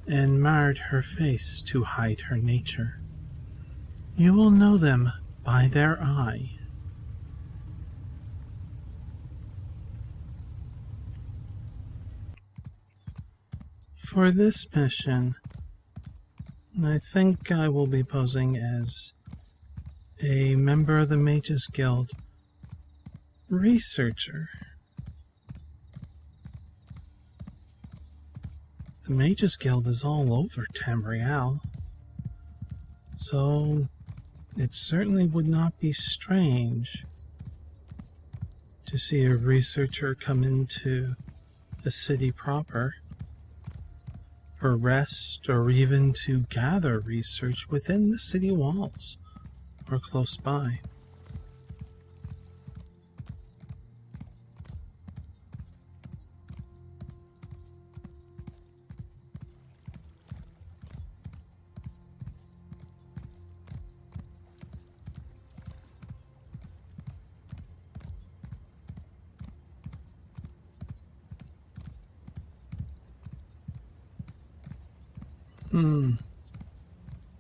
and marred her face to hide her nature. You will know them by their eye. For this mission, I think I will be posing as a member of the Mages Guild researcher. The Mages Guild is all over Tamriel, so it certainly would not be strange to see a researcher come into the city proper for rest or even to gather research within the city walls or close by.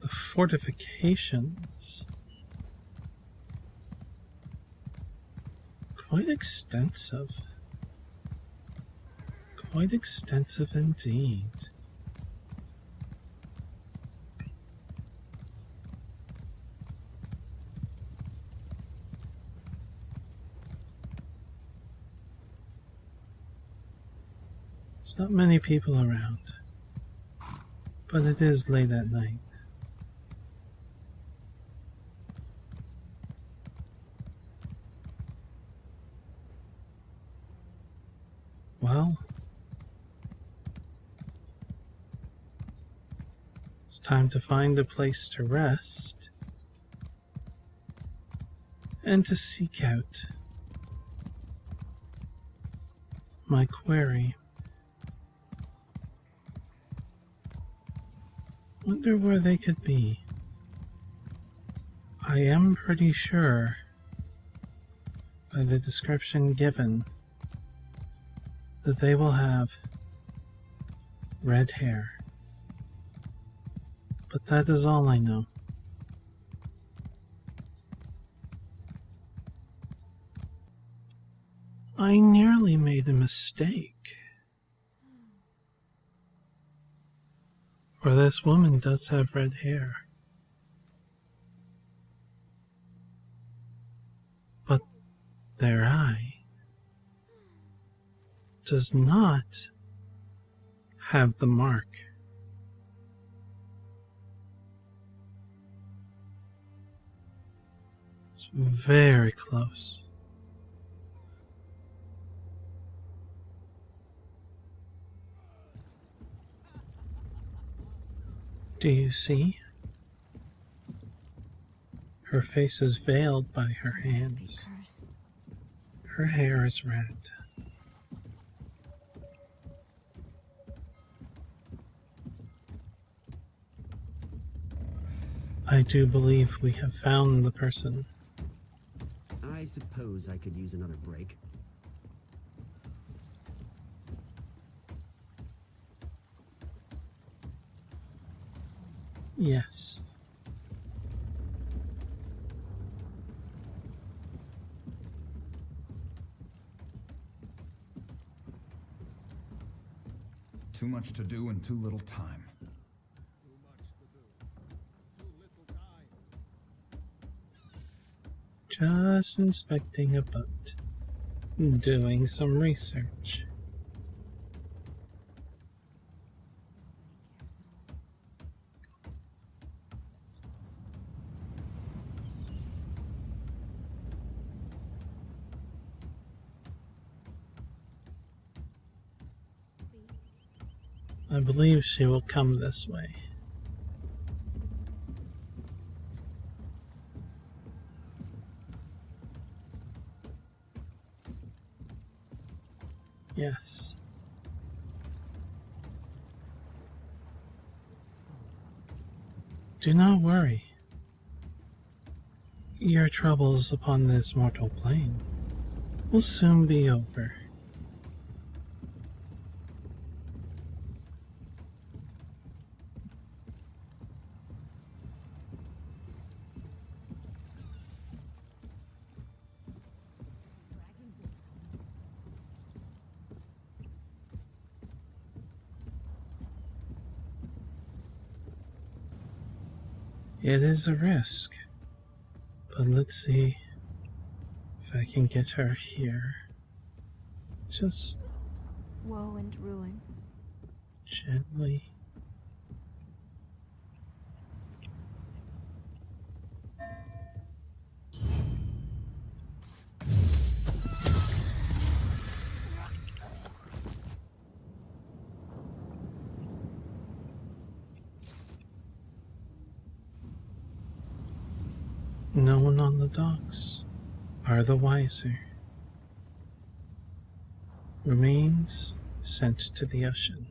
The fortifications. Quite extensive. Quite extensive indeed. There's not many people around, but it is late at night. Well, it's time to find a place to rest and to seek out my quarry. Wonder where they could be. I am pretty sure by the description given that they will have red hair. But that is all I know. I nearly made a mistake. For this woman does have red hair. But their eye does not have the mark. It's very close. Do you see? Her face is veiled by her hands. Her hair is red. I do believe we have found the person. I suppose I could use another break. Yes. Too much to do and too little time. Too much to do. Too little time. Just inspecting a boat. Doing some research. I believe she will come this way. Yes. Do not worry. Your troubles upon this mortal plane will soon be over. It is a risk, but let's see if I can get her here. Just Woe and ruin. gently. No one on the docks are the wiser. Remains sent to the ocean.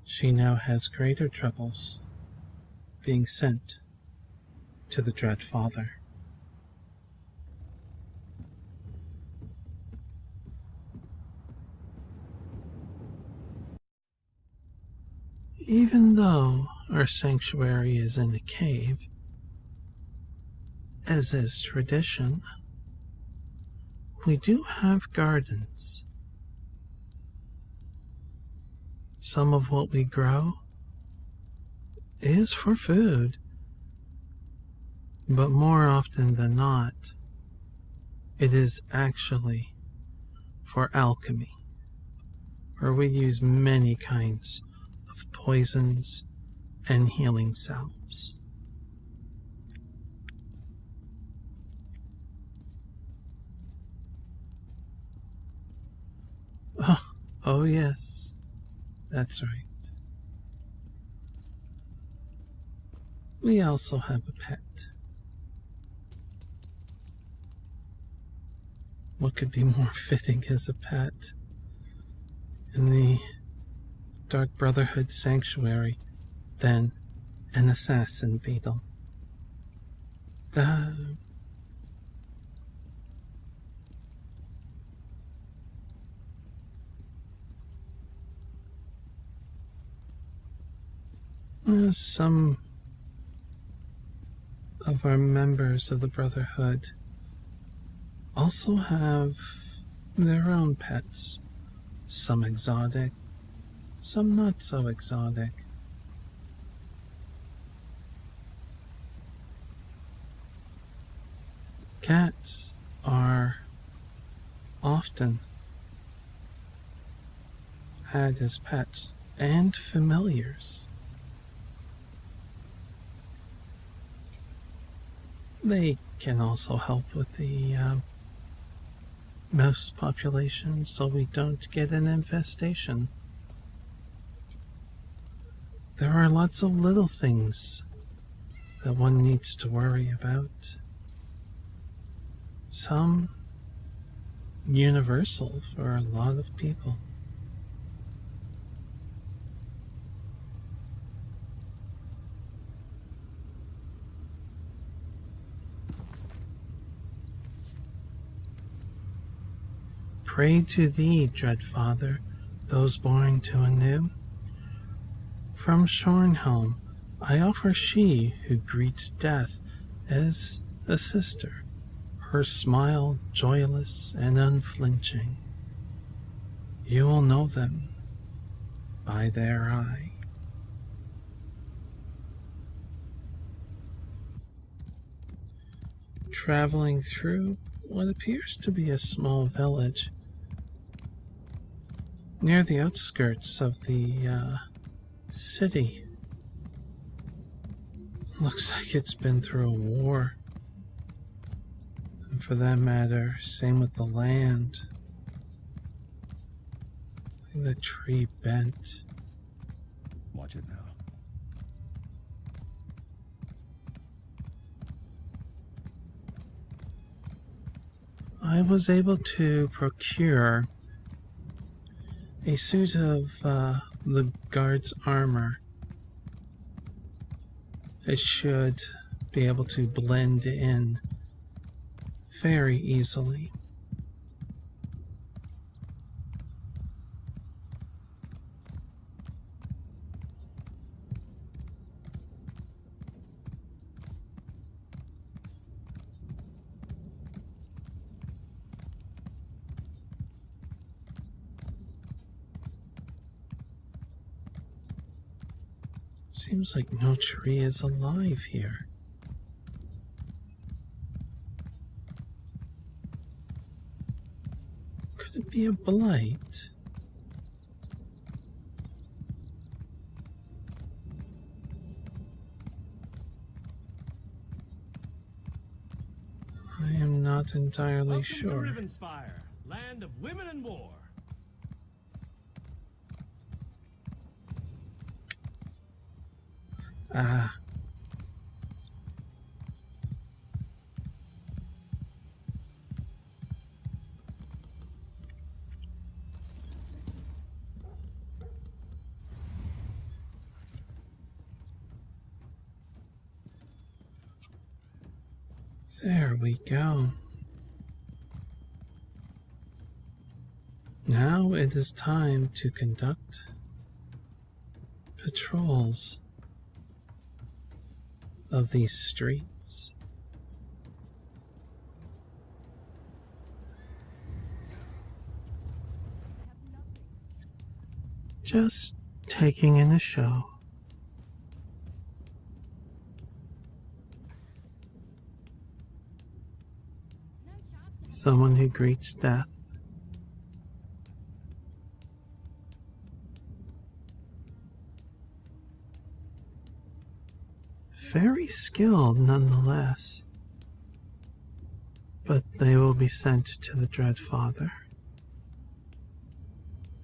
She now has greater troubles being sent to the Dread Father. Even though our sanctuary is in a cave, as is tradition, we do have gardens. Some of what we grow is for food, but more often than not, it is actually for alchemy, where we use many kinds of poisons and healing salves. Oh yes, that's right. We also have a pet. What could be more fitting as a pet in the Dark Brotherhood sanctuary than an assassin beetle? Some of our members of the Brotherhood also have their own pets, some exotic, some not so exotic. Cats are often had as pets and familiars. They can also help with the mouse population so we don't get an infestation. There are lots of little things that one needs to worry about. Some universal for a lot of people. Pray to thee, Dread Father, those born to anew. From Shornhelm I offer she who greets death as a sister, her smile joyless and unflinching. You will know them by their eye. Traveling through what appears to be a small village near the outskirts of the city. Looks like it's been through a war. And for that matter, same with the land. The tree bent. Watch it now. I was able to procure a suit of the guard's armor. It should be able to blend in very easily. Seems like no tree is alive here. Could it be a blight? I am not entirely Welcome sure. to Rivenspire, land of women and war. Ah. There we go. Now it is time to conduct patrols of these streets. Just taking in a show. Someone who greets death. Very skilled nonetheless. But they will be sent to the Dread Father,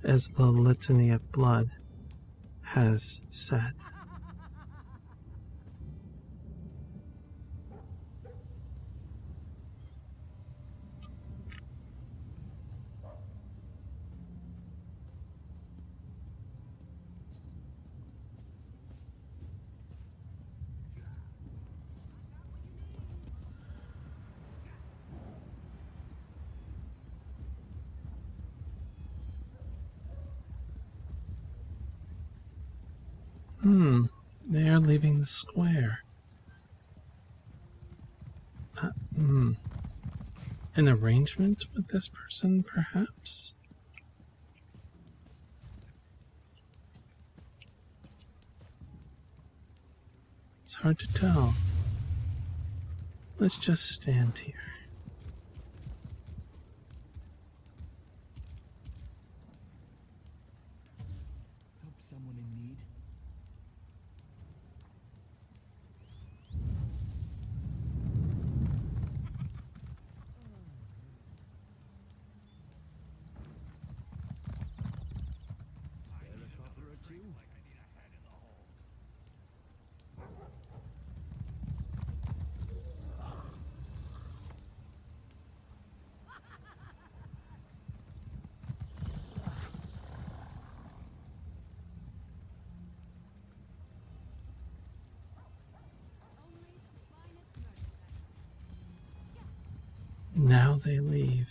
as the Litany of Blood has said. They are leaving the square. An arrangement with this person, perhaps? It's hard to tell. Let's just stand here. Help someone in need. Now they leave.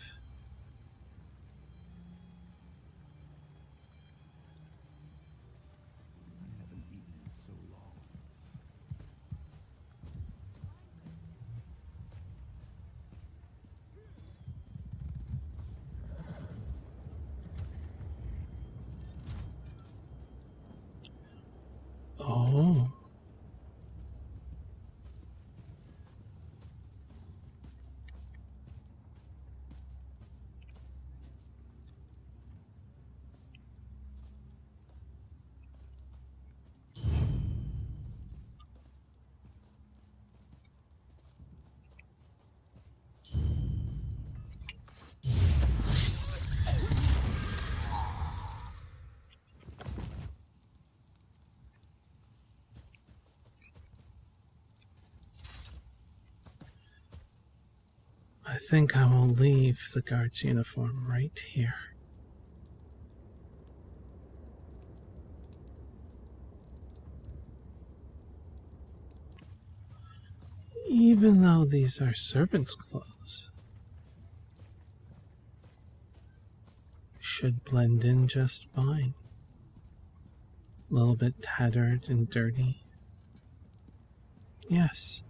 I haven't eaten in so long. Oh. I think I will leave the guard's uniform right here. Even though these are servants' clothes, should blend in just fine. A little bit tattered and dirty. Yes.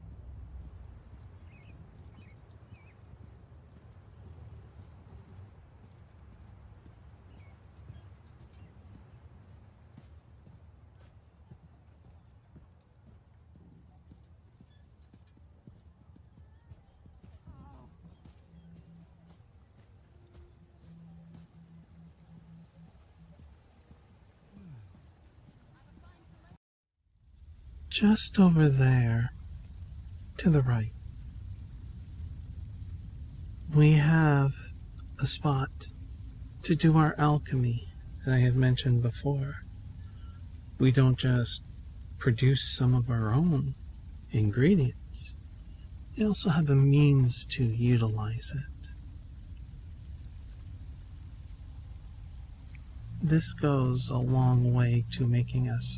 Just over there, to the right, we have a spot to do our alchemy that I had mentioned before. We don't just produce some of our own ingredients, we also have a means to utilize it. This goes a long way to making us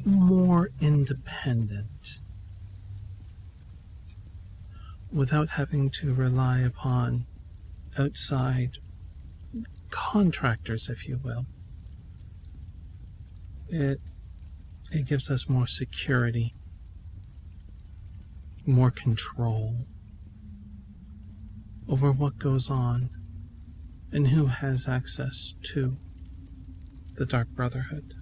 more independent without having to rely upon outside contractors, if you will. It gives us more security, more control over what goes on and who has access to the Dark Brotherhood.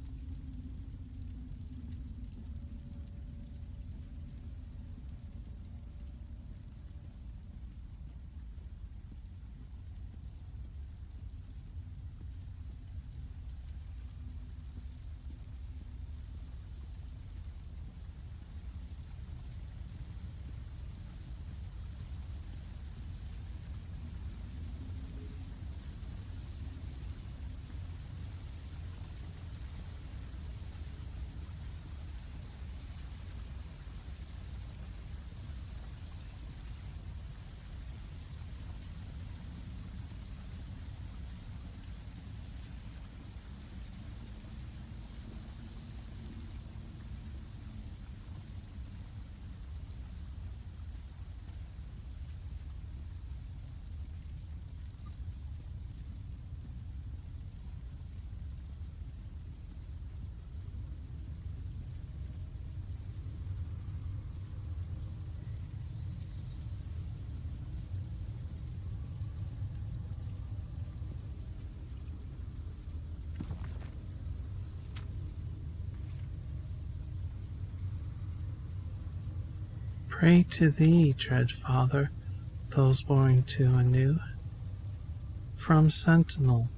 Pray to thee, dread Father, those born to anew. From Sentinel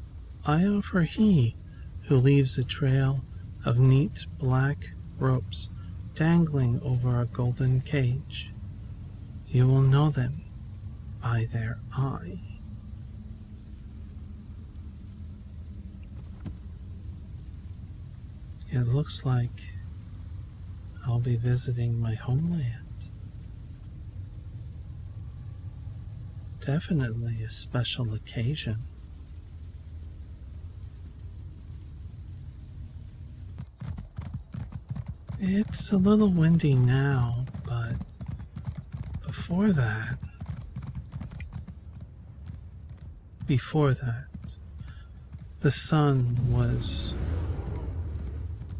I offer he who leaves a trail of neat black ropes dangling over a golden cage. You will know them by their eye. It looks like I'll be visiting my homeland. Definitely a special occasion. It's a little windy now, but before that, the sun was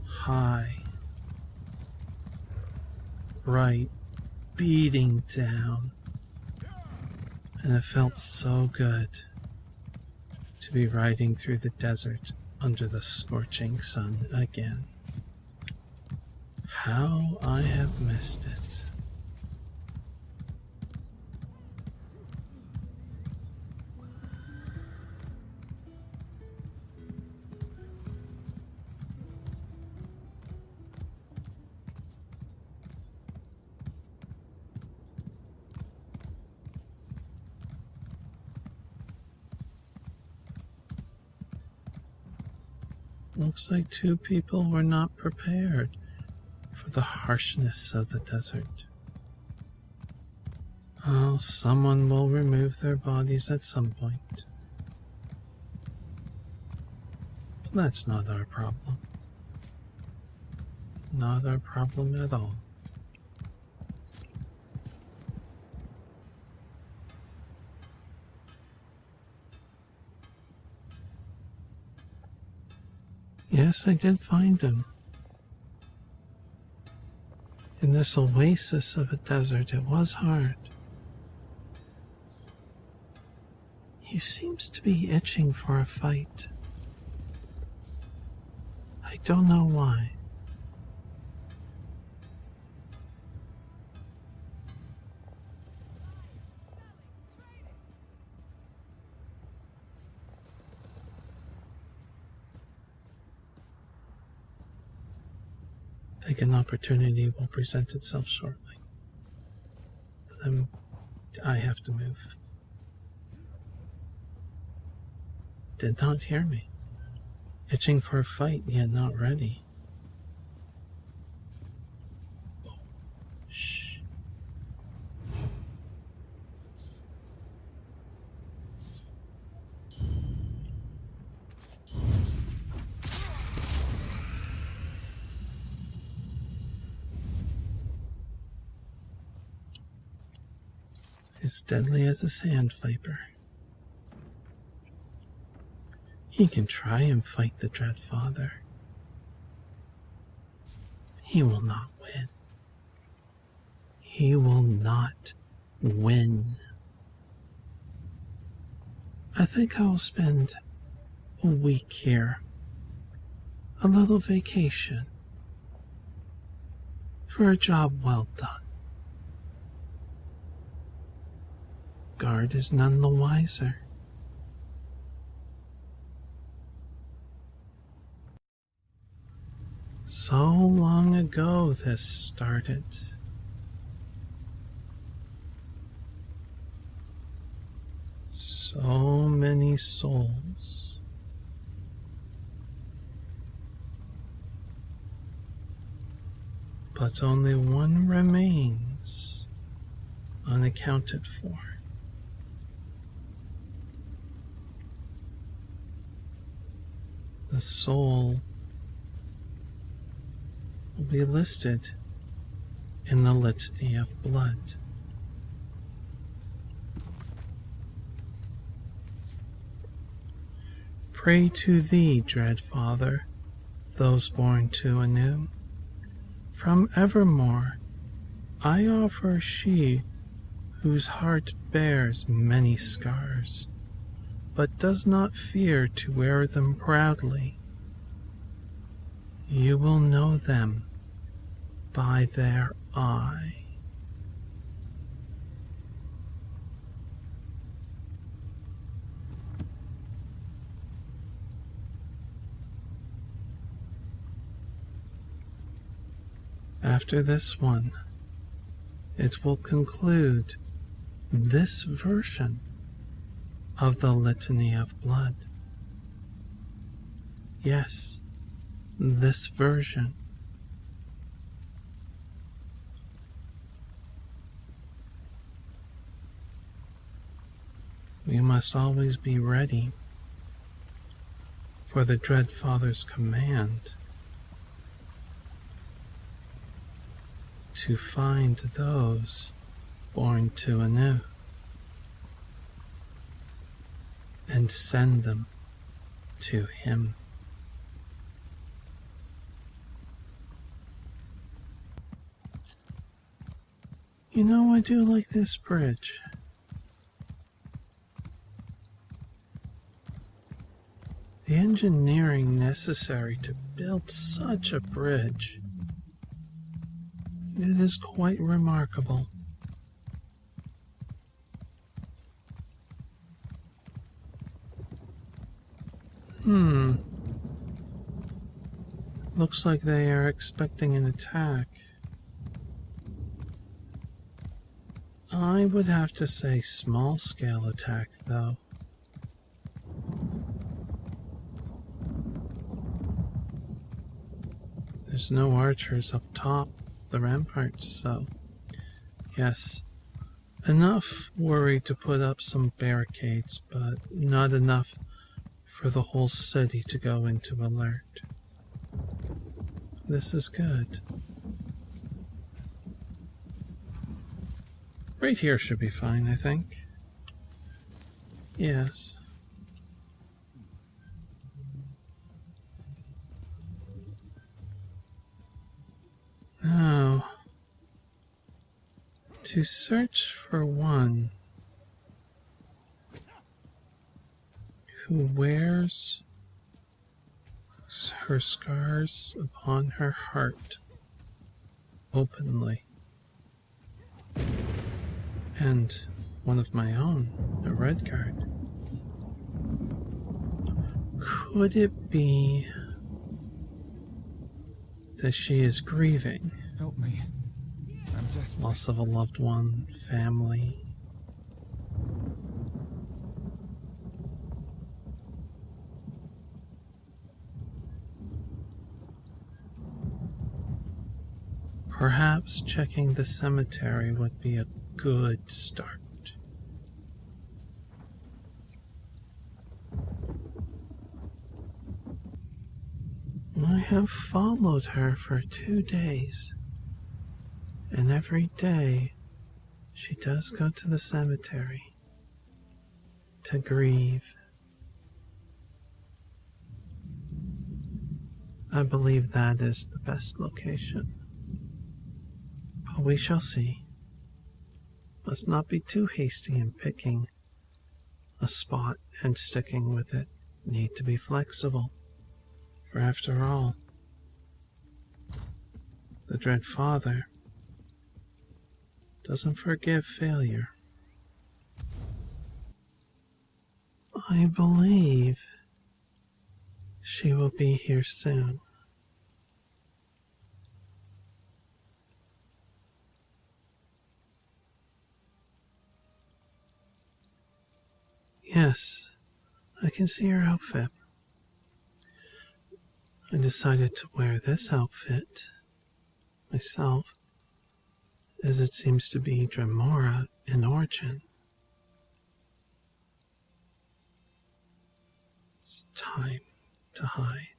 high, bright, beating down. And it felt so good to be riding through the desert under the scorching sun again. How I have missed it. Looks like two people were not prepared for the harshness of the desert. Well, someone will remove their bodies at some point. But that's not our problem. Not our problem at all. Yes, I did find him. In this oasis of a desert, it was hard. He seems to be itching for a fight. I don't know why. I think an opportunity will present itself shortly. I have to move. Did not hear me. Itching for a fight, yet not ready. Oh, shh. As deadly as a sand viper. He can try and fight the Dread Father. He will not win. He will not win. I think I will spend a week here. A little vacation. For a job well done. Guard is none the wiser. So long ago this started. So many souls. But only one remains unaccounted for. The soul will be listed in the Litany of Blood. Pray to thee, Dread Father, those born to anew. From evermore I offer she whose heart bears many scars, but does not fear to wear them proudly. You will know them by their eye. After this one, it will conclude this version of the Litany of Blood. Yes, this version. We must always be ready for the Dread Father's command to find those born to anew and send them to him. You know, I do like this bridge. The engineering necessary to build such a bridge, it is quite remarkable. Looks like they are expecting an attack. I would have to say small-scale attack, though. There's no archers up top the ramparts, so yes, Enough worry to put up some barricades, but not enough for the whole city to go into alert. This is good. Right here should be fine, I think. Yes. Now, to search for one who wears her scars upon her heart openly, and one of my own, the red guard. Could it be that she is grieving Help me. I'm desperate. loss of a loved one, family? Perhaps checking the cemetery would be a good start. I have followed her for 2 days, and every day she does go to the cemetery to grieve. I believe that is the best location. But we shall see. Must not be too hasty in picking a spot and sticking with it. Need to be flexible. For after all, the Dread Father doesn't forgive failure. I believe she will be here soon. Yes, I can see her outfit. I decided to wear this outfit myself, as it seems to be Dremora in origin. It's time to hide.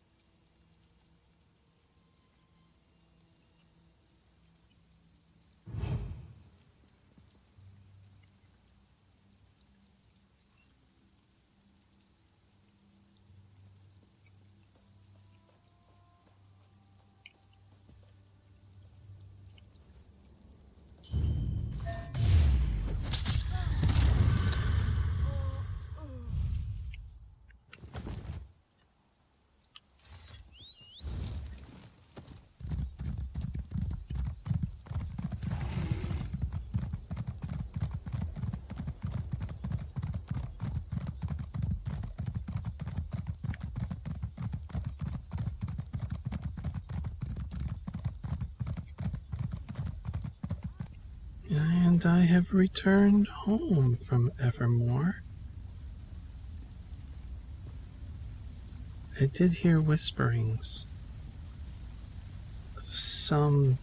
And I have returned home from Evermore. I did hear whisperings of some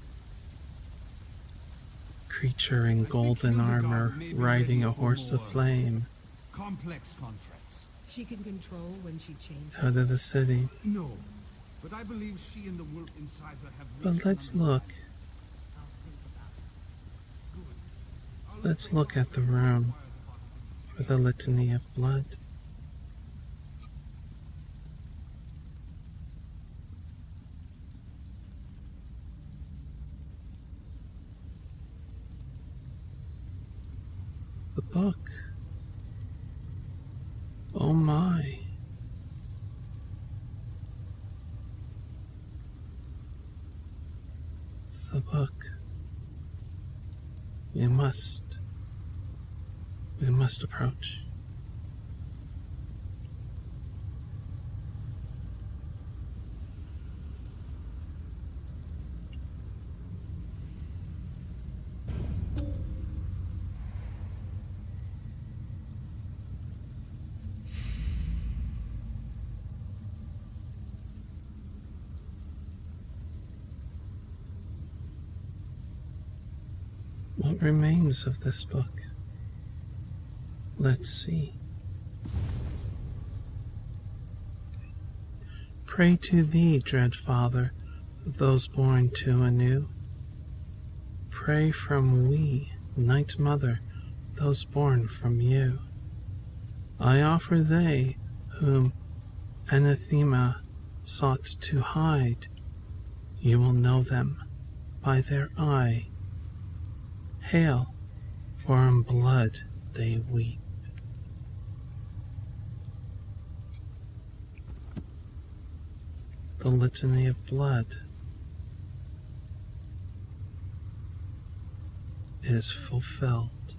creature in golden armor riding a horse of flame Complex contracts. She can control when she changes. out of the city. No, but I believe she and the wolf inside her have. But let's look. Let's look at the room for the Litany of Blood. The book. Oh my. The book. We must approach. What remains of this book? Let's see. Pray to thee, dread Father, those born to anew. Pray from we, Night Mother, those born from you. I offer they whom anathema sought to hide. You will know them by their eye. Hail, for in blood they weep. The Litany of Blood is fulfilled.